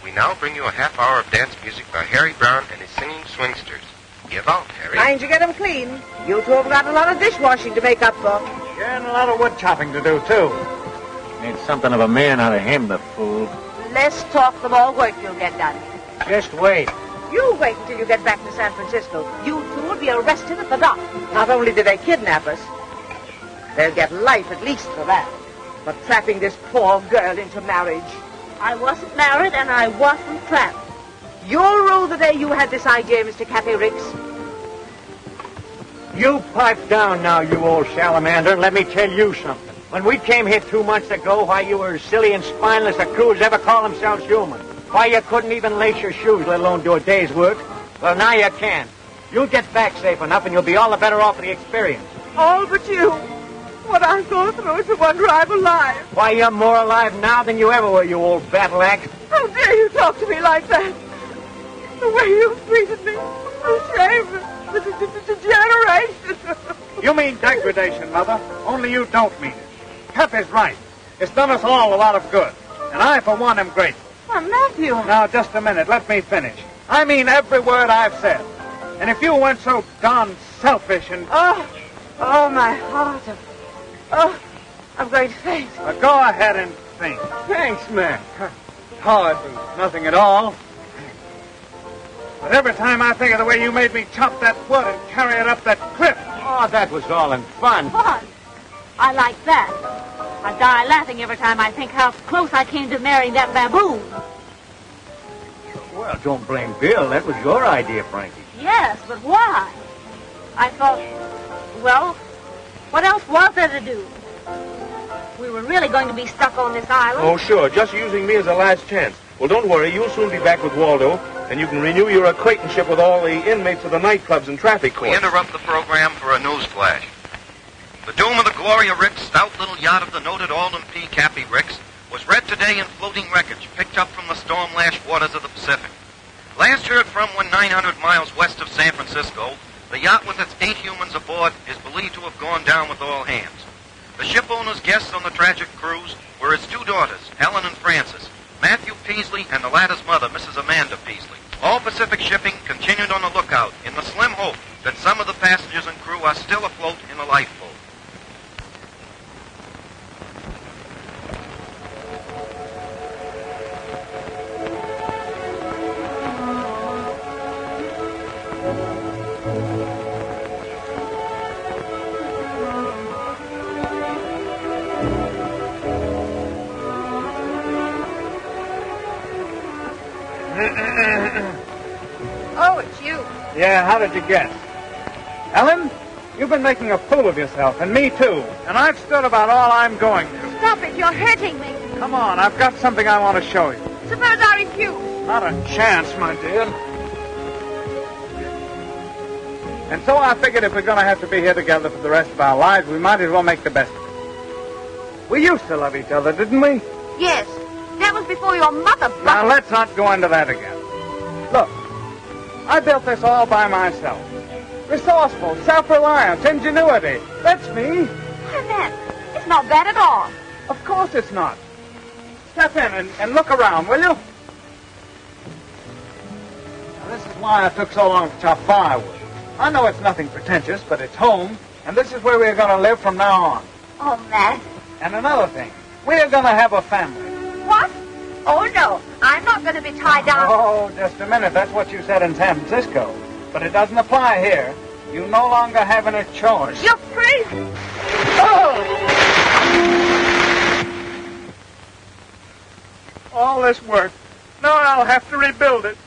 [SPEAKER 10] We now bring you a half hour of dance music by Harry Brown and his singing swingsters. Give out, Harry.
[SPEAKER 4] Mind you get them clean. You two have got a lot of dishwashing to make up for.
[SPEAKER 2] Yeah, and a lot of wood chopping to do, too. Need something of a man out of him, the fool.
[SPEAKER 4] Less talk, the more work you'll get done.
[SPEAKER 2] Just wait.
[SPEAKER 4] You wait until you get back to San Francisco. You two will be arrested at the dock. Not only did they kidnap us, they'll get life at least for that. For trapping this poor girl into marriage.
[SPEAKER 5] I wasn't married and I wasn't trapped.
[SPEAKER 4] You'll rue the day you had this idea, Mr. Cappy Ricks.
[SPEAKER 2] You pipe down now, you old salamander, and let me tell you something. When we came here 2 months ago, why, you were as silly and spineless a crew as ever call themselves human. Why, you couldn't even lace your shoes, let alone do a day's work. Well, now you can. You'll get back safe enough, and you'll be all the better off for the experience.
[SPEAKER 4] All but you. What I've gone through is the wonder I'm alive.
[SPEAKER 2] Why, you're more alive now than you ever were, you old battle axe.
[SPEAKER 4] How dare you talk to me like that? The way you've treated me. The shame. The degeneration.
[SPEAKER 3] You mean degradation, Mother. Only you don't mean it. Cappy's right. It's done us all a lot of good. And I, for one, am grateful.
[SPEAKER 4] Well, Matthew.
[SPEAKER 3] Now, just a minute. Let me finish. I mean every word I've said. And if you weren't so darn selfish and...
[SPEAKER 4] Oh, my heart. Oh, I'm going to faint.
[SPEAKER 3] Go ahead and think.
[SPEAKER 2] Thanks, man.
[SPEAKER 3] Oh, it was nothing at all. But every time I think of the way you made me chop that wood and carry it up that cliff...
[SPEAKER 2] Oh, that was all in fun.
[SPEAKER 5] Fun. I like that. I die laughing every time I think how close I came to marrying that baboon.
[SPEAKER 2] Well, don't blame Bill. That was your idea, Frankie.
[SPEAKER 5] Yes, but why? I thought, well, what else was there to do? We were really going to be stuck on this island.
[SPEAKER 1] Oh, sure. Just using me as a last chance. Well, don't worry. You'll soon be back with Waldo, and you can renew your acquaintanceship with all the inmates of the nightclubs and traffic courts.
[SPEAKER 10] We interrupt the program for a news flash. The doom of the Gloria Ricks, stout little yacht of the noted Alden P. Cappy Ricks, was read today in floating wreckage picked up from the storm-lashed waters of the Pacific. Last heard from when 900 miles west of San Francisco, the yacht with its 8 humans aboard is believed to have gone down with all hands. The ship owner's guests on the tragic cruise were his 2 daughters, Helen and Frances, Matthew Peasley, and the latter's mother, Mrs. Amanda Peasley. All Pacific Shipping continued on the lookout in the slim hope that some of the passengers and crew are still afloat in the lifeboat.
[SPEAKER 4] Oh, it's you.
[SPEAKER 3] Yeah, how did you guess? Ellen, you've been making a fool of yourself, and me too. And I've stood about all I'm going to.
[SPEAKER 7] Stop it. You're hurting me.
[SPEAKER 3] Come on, I've got something I want to show you.
[SPEAKER 7] Suppose I refuse.
[SPEAKER 3] Not a chance, my dear. And so I figured if we're going to have to be here together for the rest of our lives, we might as well make the best of it. We used to love each other, didn't we?
[SPEAKER 7] Yes. That was before your mother...
[SPEAKER 3] Now, let's not go into that again. Look, I built this all by myself. Resourceful, self-reliance, ingenuity. That's me.
[SPEAKER 7] Why, Matt, it's not bad at all.
[SPEAKER 3] Of course it's not. Step in and look around, will you? Now, this is why I took so long to chop firewood. I know it's nothing pretentious, but it's home, and this is where we're going to live from now on.
[SPEAKER 7] Oh, Matt.
[SPEAKER 3] And another thing, we're going to have a family.
[SPEAKER 7] What? Oh, no. I'm not going to be tied down.
[SPEAKER 3] Oh, just a minute. That's what you said in San Francisco. But it doesn't apply here. You no longer have any choice.
[SPEAKER 7] You're crazy.
[SPEAKER 3] Oh! All this work. Now I'll have to rebuild it.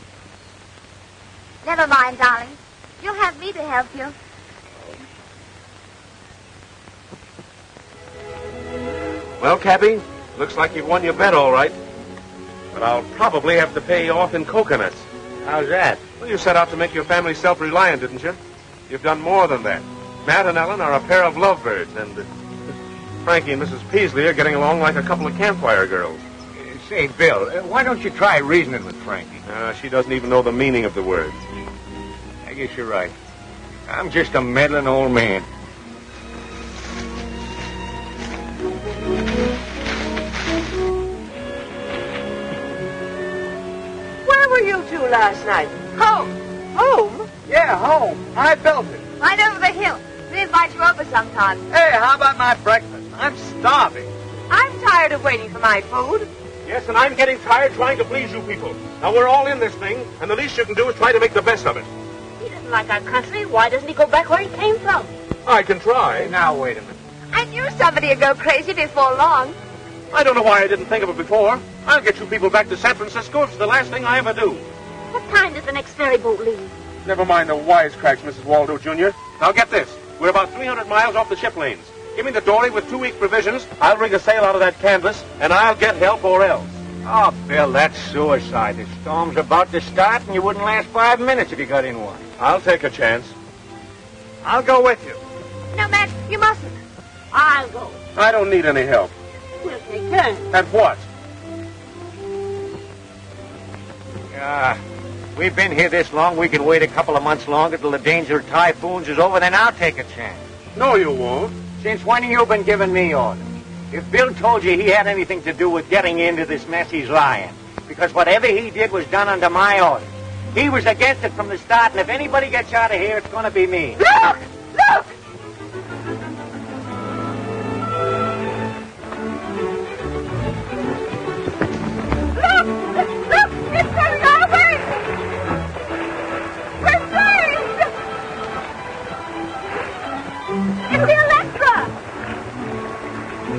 [SPEAKER 7] Never mind, darling. You'll have me to help you.
[SPEAKER 1] Well, Cappy, looks like you've won your bet all right. But I'll probably have to pay you off in coconuts.
[SPEAKER 2] How's that?
[SPEAKER 1] Well, you set out to make your family self-reliant, didn't you? You've done more than that. Matt and Ellen are a pair of lovebirds, and Frankie and Mrs. Peasley are getting along like a couple of campfire girls.
[SPEAKER 2] Say, Bill, why don't you try reasoning with Frankie?
[SPEAKER 1] She doesn't even know the meaning of the words.
[SPEAKER 2] I guess you're right. I'm just a meddling old man.
[SPEAKER 4] Where were you two last night?
[SPEAKER 7] Home.
[SPEAKER 4] Home?
[SPEAKER 3] Yeah, home. I built it.
[SPEAKER 7] Right over the hill. We invite you over sometime.
[SPEAKER 3] Hey, how about my breakfast? I'm starving.
[SPEAKER 4] I'm tired of waiting for my food.
[SPEAKER 1] Yes, and I'm getting tired trying to please you people. Now, we're all in this thing, and the least you can do is try to make the best of it.
[SPEAKER 5] He doesn't like our country. Why doesn't he go back where he came from?
[SPEAKER 1] I can try.
[SPEAKER 2] Now, wait a minute.
[SPEAKER 7] I knew somebody would go crazy before long.
[SPEAKER 1] I don't know why I didn't think of it before. I'll get you people back to San Francisco. It's the last thing I ever do.
[SPEAKER 5] What time does the next ferry boat leave?
[SPEAKER 1] Never mind the wisecracks, Mrs. Waldo, Jr. Now, get this. We're about 300 miles off the ship lanes. Give me the dory with 2 weeks' provisions. I'll rig a sail out of that canvas, and I'll get help or else.
[SPEAKER 2] Oh, Bill, that's suicide. The storm's about to start, and you wouldn't last 5 minutes if you got in one.
[SPEAKER 1] I'll take a chance.
[SPEAKER 2] I'll go with you.
[SPEAKER 7] No, Matt, you mustn't.
[SPEAKER 5] I'll go.
[SPEAKER 1] I don't need any help.
[SPEAKER 5] We'll take turns.
[SPEAKER 1] And what?
[SPEAKER 2] We've been here this long, we can wait a couple of months longer till the danger of typhoons is over, then I'll take a chance.
[SPEAKER 1] No, you won't.
[SPEAKER 2] Since when have you been giving me orders? If Bill told you he had anything to do with getting into this mess, he's lying. Because whatever he did was done under my orders. He was against it from the start, and if anybody gets out of here, it's going to be me.
[SPEAKER 7] Look! Look! Look! It's coming our way! We're saved! It's the Electra!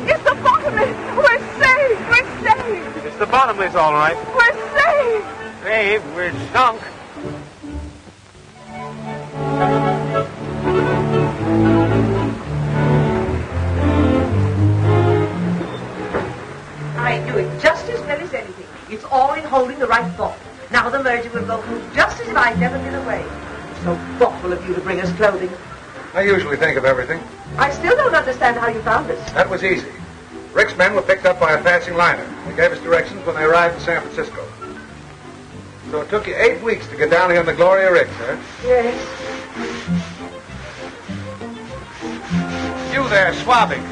[SPEAKER 7] It's the Bottomless! We're saved! We're saved!
[SPEAKER 1] It's the Bottomless, all right.
[SPEAKER 7] We're saved!
[SPEAKER 2] Saved, we're sunk.
[SPEAKER 4] I knew it just as well as anything. It's all in holding the right thought. Now the merger will go through just as if I'd never been away. It's so thoughtful of you to bring us clothing.
[SPEAKER 6] I usually think of everything.
[SPEAKER 4] I still don't understand how you found us.
[SPEAKER 6] That was easy. Rick's men were picked up by a passing liner. They gave us directions when they arrived in San Francisco. So it took you 8 weeks to get down here on the Gloria Rick, huh?
[SPEAKER 4] Yes.
[SPEAKER 6] You there, swabbing.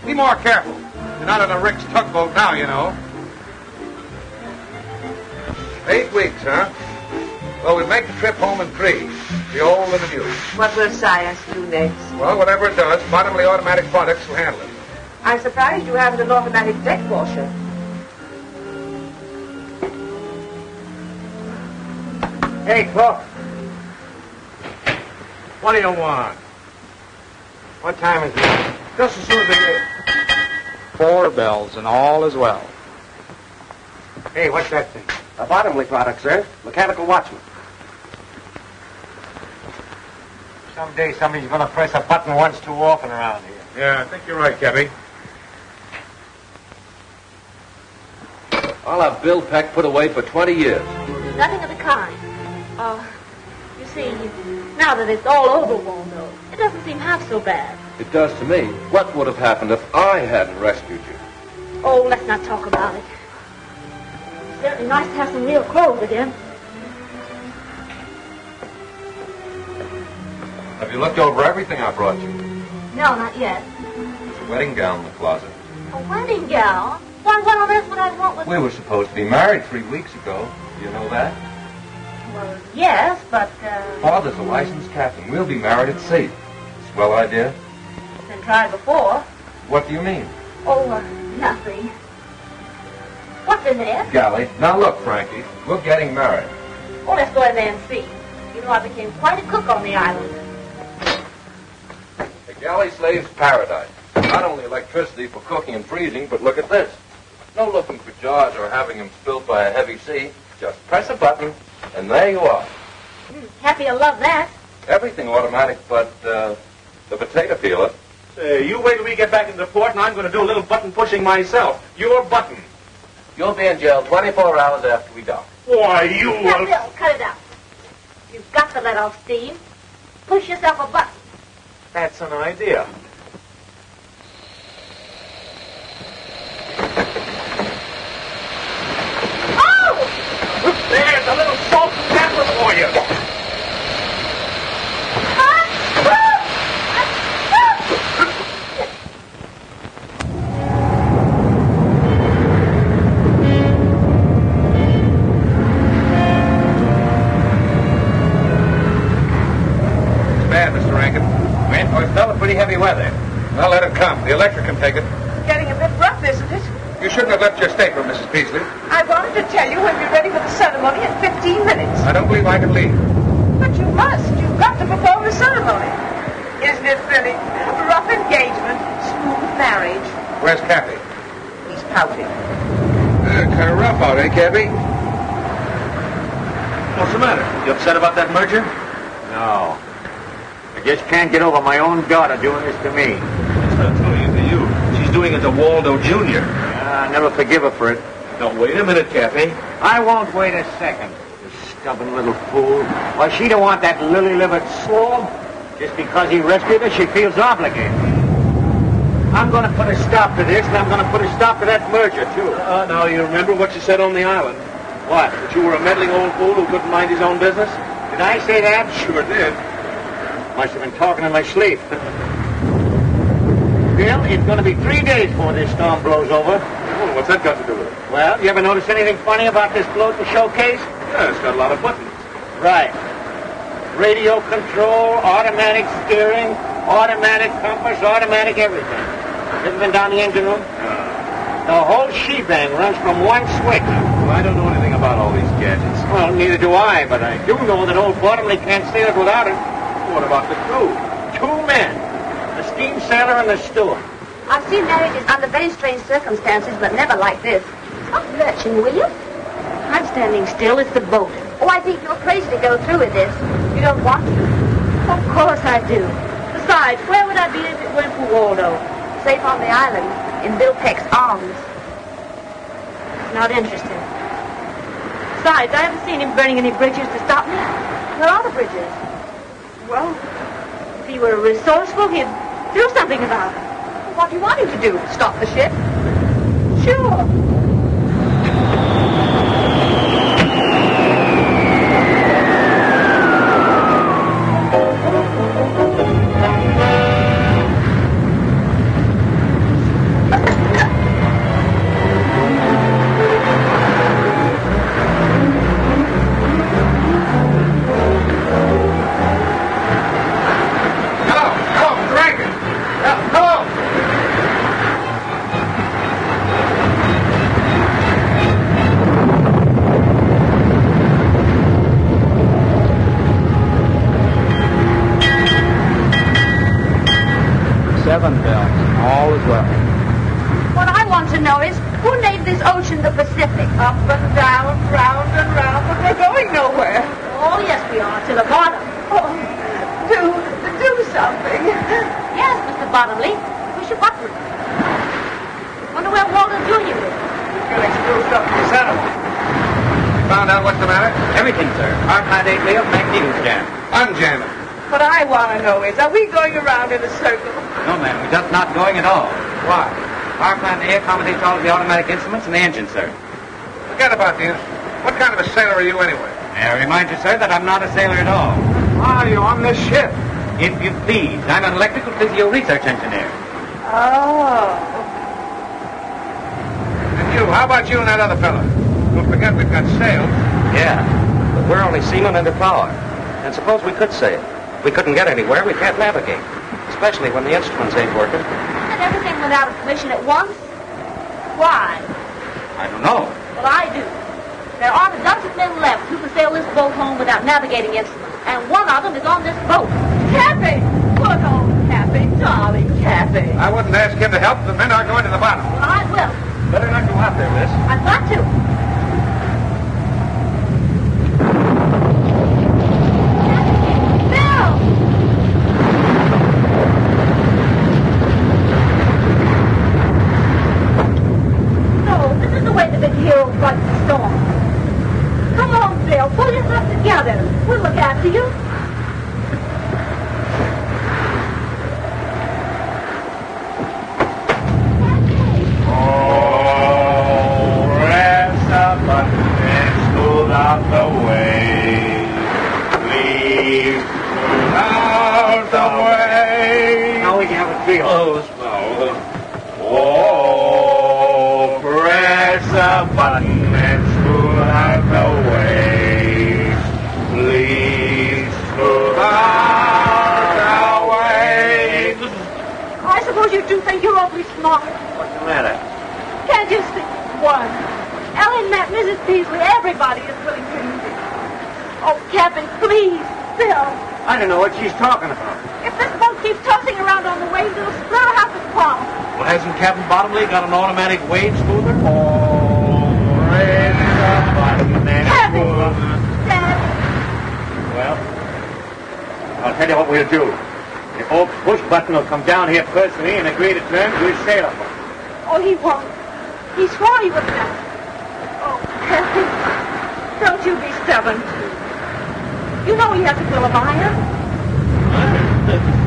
[SPEAKER 6] Be more careful. You're not on a Rick's tugboat now, you know. 8 weeks, huh? Well, we'll make the trip home in 3. The old and the new.
[SPEAKER 4] What will science do next?
[SPEAKER 6] Well, whatever it does, Bottomley Automatic Products will handle it.
[SPEAKER 4] I'm surprised you haven't an automatic deck washer.
[SPEAKER 2] Hey, cook.
[SPEAKER 1] What do you want?
[SPEAKER 2] What time is it?
[SPEAKER 1] Just as soon as they get...
[SPEAKER 3] 4 bells, and all is well.
[SPEAKER 2] Hey, what's that thing?
[SPEAKER 8] A Bottomley product, sir. Mechanical watchman.
[SPEAKER 2] Someday somebody's going to press a button once too often around here.
[SPEAKER 1] Yeah, I think you're right, Cappy.
[SPEAKER 6] I'll have Bill Peck put away for 20 years.
[SPEAKER 5] Nothing of the kind. You see, now that it's all over, Waldo, it doesn't seem half so bad.
[SPEAKER 6] It does to me. What would have happened if I hadn't rescued you?
[SPEAKER 5] Oh, let's not talk about it. It's certainly nice to have some real clothes again.
[SPEAKER 6] Have you looked over everything I brought you?
[SPEAKER 5] No, not yet.
[SPEAKER 6] There's a wedding gown in the closet.
[SPEAKER 5] A wedding gown? Why, what on earth would I want with...
[SPEAKER 6] We were supposed to be married 3 weeks ago. Do you know that?
[SPEAKER 5] Well, yes, but,
[SPEAKER 6] Father's a licensed captain. We'll be married at sea. Swell idea?
[SPEAKER 5] been tried before.
[SPEAKER 6] What do you mean?
[SPEAKER 5] Oh, nothing. What's in there?
[SPEAKER 6] Galley. Now look, Frankie, we're getting married.
[SPEAKER 5] Oh, let's go in there and see. You know, I became quite a cook on the island.
[SPEAKER 6] The galley slave's paradise. Not only electricity for cooking and freezing, but look at this. No looking for jars or having them spilled by a heavy sea. Just press a button, and there you are.
[SPEAKER 5] Happy to love that.
[SPEAKER 6] Everything automatic but the potato peeler.
[SPEAKER 1] Say, you wait till we get back into port, and I'm going to do a little button pushing myself. Your button.
[SPEAKER 6] You'll be in jail 24 hours after we dock.
[SPEAKER 3] Why, you
[SPEAKER 5] Now,
[SPEAKER 3] will...
[SPEAKER 5] Bill, cut it out. You've got to let off steam. Push yourself a button.
[SPEAKER 2] That's an idea. There's a little salt and pepper for you.
[SPEAKER 1] It's bad, Mr. Rankin.
[SPEAKER 2] Wind or spell of pretty heavy weather.
[SPEAKER 1] Well, let it come. The electric can take it.
[SPEAKER 4] Getting a bit rough, isn't it?
[SPEAKER 1] You shouldn't have left your stateroom, Mrs. Peasley.
[SPEAKER 4] I wanted to tell you when we're ready for the ceremony in 15 minutes.
[SPEAKER 1] I don't believe I can leave.
[SPEAKER 4] But you must. You've got to perform the ceremony. Isn't it thrilling? Rough engagement, smooth marriage.
[SPEAKER 1] Where's Kathy?
[SPEAKER 4] He's pouting.
[SPEAKER 1] Kind of rough out, eh, Kathy? What's the matter? You upset about that merger?
[SPEAKER 2] No. I just can't get over my own daughter doing this to me.
[SPEAKER 1] She's not doing it to you. She's doing it to Waldo Jr.
[SPEAKER 2] I never forgive her for it.
[SPEAKER 1] Now, wait a minute, Kathy.
[SPEAKER 2] I won't wait a second. You stubborn little fool. Why, she don't want that lily-livered swab. Just because he rescued her, she feels obligated. I'm going to put a stop to this, and I'm going to put a stop to that merger, too.
[SPEAKER 1] Now, you remember what you said on the island?
[SPEAKER 2] What?
[SPEAKER 1] That you were a meddling old fool who couldn't mind his own business?
[SPEAKER 2] Did I say that?
[SPEAKER 1] Sure did.
[SPEAKER 2] Must have been talking in my sleep. Bill, it's going to be 3 days before this storm blows over.
[SPEAKER 1] Oh, what's that got to do with it?
[SPEAKER 2] Well, you ever notice anything funny about this float and showcase?
[SPEAKER 1] Yeah, it's got a lot of buttons.
[SPEAKER 2] Right. Radio control, automatic steering, automatic compass, automatic everything. Ever been down the engine room? The whole shebang runs from one switch.
[SPEAKER 1] Well, I don't know anything about all these gadgets.
[SPEAKER 2] Well, neither do I, but I do know that old Bottomley can't sail it without it.
[SPEAKER 1] What about the crew?
[SPEAKER 2] 2 men. The steam sailor and the steward.
[SPEAKER 7] I've seen marriages under very strange circumstances, but never like this. Stop lurching, will you?
[SPEAKER 5] I'm standing still. It's the boat.
[SPEAKER 7] Oh, I think you're crazy to go through with this. You don't want to.
[SPEAKER 5] Of course I do. Besides, where would I be if it weren't for Waldo?
[SPEAKER 7] Safe on the island, in Bill Peck's arms.
[SPEAKER 5] Not interested. Besides, I haven't seen him burning any bridges to stop me.
[SPEAKER 7] Where are the bridges?
[SPEAKER 5] Well, if he were resourceful, he'd do something about it.
[SPEAKER 4] What do you want him to do? Stop the ship?
[SPEAKER 5] Sure.
[SPEAKER 2] All is well.
[SPEAKER 7] What I want to know is, who named this ocean the Pacific?
[SPEAKER 4] Up and down, round and round, but we're going nowhere.
[SPEAKER 5] Oh, yes, we are. To the bottom.
[SPEAKER 4] Oh, do something.
[SPEAKER 5] Yes, Mr. Bottomley. Push a button. Wonder where Waldo Jr. is.
[SPEAKER 2] Let's do something settled.
[SPEAKER 1] Found out what's the matter?
[SPEAKER 2] Everything, sir. Our plant 8 Leo magnetos jam.
[SPEAKER 1] Unjam it.
[SPEAKER 4] What I want to know is, are we going around in a circle?
[SPEAKER 2] No, ma'am. We're just not going at all.
[SPEAKER 1] Why?
[SPEAKER 2] Our plant A accommodates all of the automatic instruments and the engine, sir.
[SPEAKER 1] Forget about the instrument. What kind of a sailor are you anyway?
[SPEAKER 2] May I remind you, sir, that I'm not a sailor at all.
[SPEAKER 1] Why are you on this ship?
[SPEAKER 2] If you please, I'm an electrical physio research engineer.
[SPEAKER 4] Oh.
[SPEAKER 1] And you, how about you and that other fellow? Don't forget we've got sails.
[SPEAKER 9] Yeah, but we're only seamen under power. And suppose we could sail. We couldn't get anywhere. We can't navigate. Especially when the instruments ain't working.
[SPEAKER 5] And everything went out of commission at once? Why?
[SPEAKER 2] I don't know.
[SPEAKER 5] Well, I do. There aren't a dozen men left who can sail this boat home without navigating instruments. And one of them is on this boat.
[SPEAKER 4] Cappy! Good old Cappy, darling Cappy.
[SPEAKER 1] I wouldn't ask him to help. The men are going to the bottom.
[SPEAKER 5] Well, I will.
[SPEAKER 1] Better not go out there, miss.
[SPEAKER 5] I've got to. No, this is the way to the hero.
[SPEAKER 2] away. Now we can have a trio. Oh, press a button and smooth out the way. Please smooth out the way.
[SPEAKER 5] I suppose you do think you're awfully smart.
[SPEAKER 2] What's the matter?
[SPEAKER 5] Can't you see? One. Ellen met Mrs. Peasley. Everybody is willing to use it. Oh, Captain, please, Bill.
[SPEAKER 2] I don't know what she's talking about.
[SPEAKER 5] If this boat keeps tossing around on the waves, it'll split half its pump.
[SPEAKER 1] Well, hasn't Captain Bottomley got an automatic wave smoother?
[SPEAKER 2] Oh, press the button and
[SPEAKER 5] Captain!
[SPEAKER 2] smooth.
[SPEAKER 5] Dad!
[SPEAKER 2] Well, I'll tell you what we'll do. The old push button will come down here personally and agree to terms. We'll sail up.
[SPEAKER 5] Oh, he won't. He swore he would not. Oh, Captain, don't you be stubborn. You know he has a bill of iron.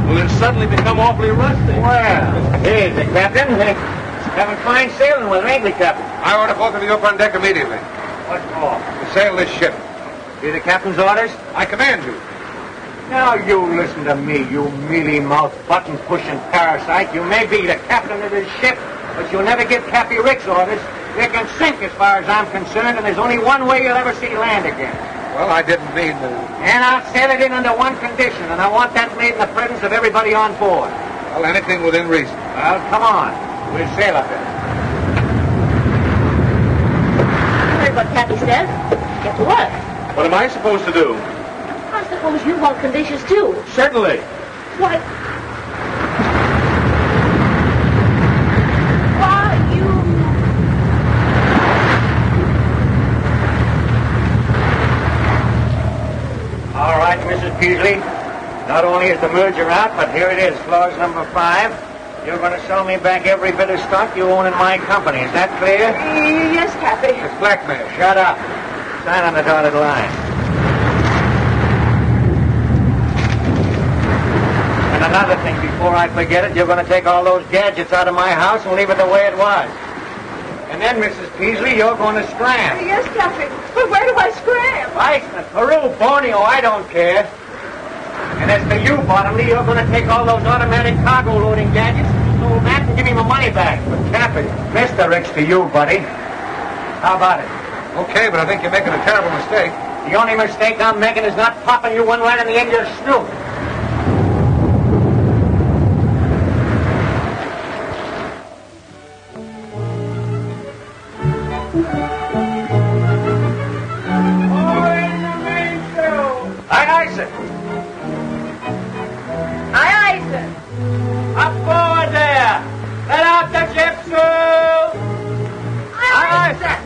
[SPEAKER 1] Well, it's suddenly become awfully rusty.
[SPEAKER 2] Well, here's the captain. Having fine sailing with him, ain't we, Captain?
[SPEAKER 6] I order both of you up on deck immediately.
[SPEAKER 2] What for?
[SPEAKER 6] To sail this ship.
[SPEAKER 2] Be the captain's orders?
[SPEAKER 6] I command you.
[SPEAKER 2] Now you listen to me, you mealy-mouthed, button-pushing parasite. You may be the captain of this ship, but you'll never give Cappy Rick's orders. You can sink as far as I'm concerned, and there's only one way you'll ever see land again.
[SPEAKER 6] Well, I didn't mean to.
[SPEAKER 2] And I'll sail it in under one condition, and I want that made in the presence of everybody on board.
[SPEAKER 6] Well, anything within reason.
[SPEAKER 2] Well, come on. We'll sail up there.
[SPEAKER 5] Heard what Cappy says. Get to work.
[SPEAKER 1] What am I supposed to do?
[SPEAKER 5] I suppose you want conditions, too.
[SPEAKER 1] Certainly.
[SPEAKER 5] Why, you...
[SPEAKER 2] All right, Mrs. Peasley. Not only is the merger out, but here it is, clause number 5. You're going to sell me back every bit of stock you own in my company. Is that clear?
[SPEAKER 5] Yes, Cappy.
[SPEAKER 2] It's blackmail. Shut up. Sign on the dotted line. And another thing, before I forget it, you're going to take all those gadgets out of my house and leave it the way it was. And then, Mrs. Peasley, you're going to scram.
[SPEAKER 5] Yes, Cappy. But where do I scram?
[SPEAKER 2] Iceland, Peru, Borneo, I don't care. And as for you, Bottomley, you're going to take all those automatic cargo loading gadgets and old Matt and give me my money back. But Cappy, Mr. Ricks to you, buddy. How about it?
[SPEAKER 6] Okay, but I think you're making a terrible mistake.
[SPEAKER 2] The only mistake I'm making is not popping you one right in the end of your snoot. Up forward there! Let out the ship, crew! Aye, sir!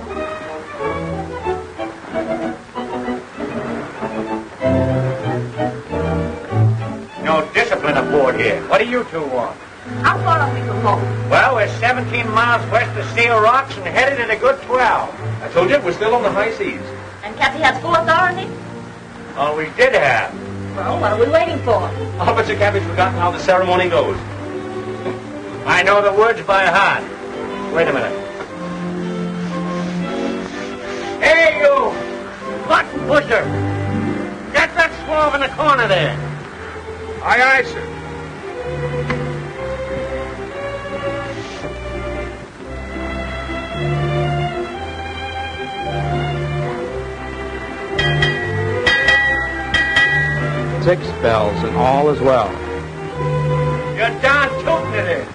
[SPEAKER 2] No discipline aboard here. What do you two want?
[SPEAKER 5] How far are we from home?
[SPEAKER 2] Well, we're 17 miles west of Seal Rocks and headed at a good 12.
[SPEAKER 1] I told you, we're still on the high seas.
[SPEAKER 5] And Cappy has full authority?
[SPEAKER 2] Oh, we did have.
[SPEAKER 5] Well, what are we waiting for?
[SPEAKER 1] I'll bet you Cappy's forgotten how the ceremony goes.
[SPEAKER 2] I know the words by heart. Wait a minute. Hey, you! Button pusher! Get that swab in the corner there.
[SPEAKER 6] Aye, aye, sir.
[SPEAKER 11] Six bells and all is well.
[SPEAKER 2] You're darn tootin' it is.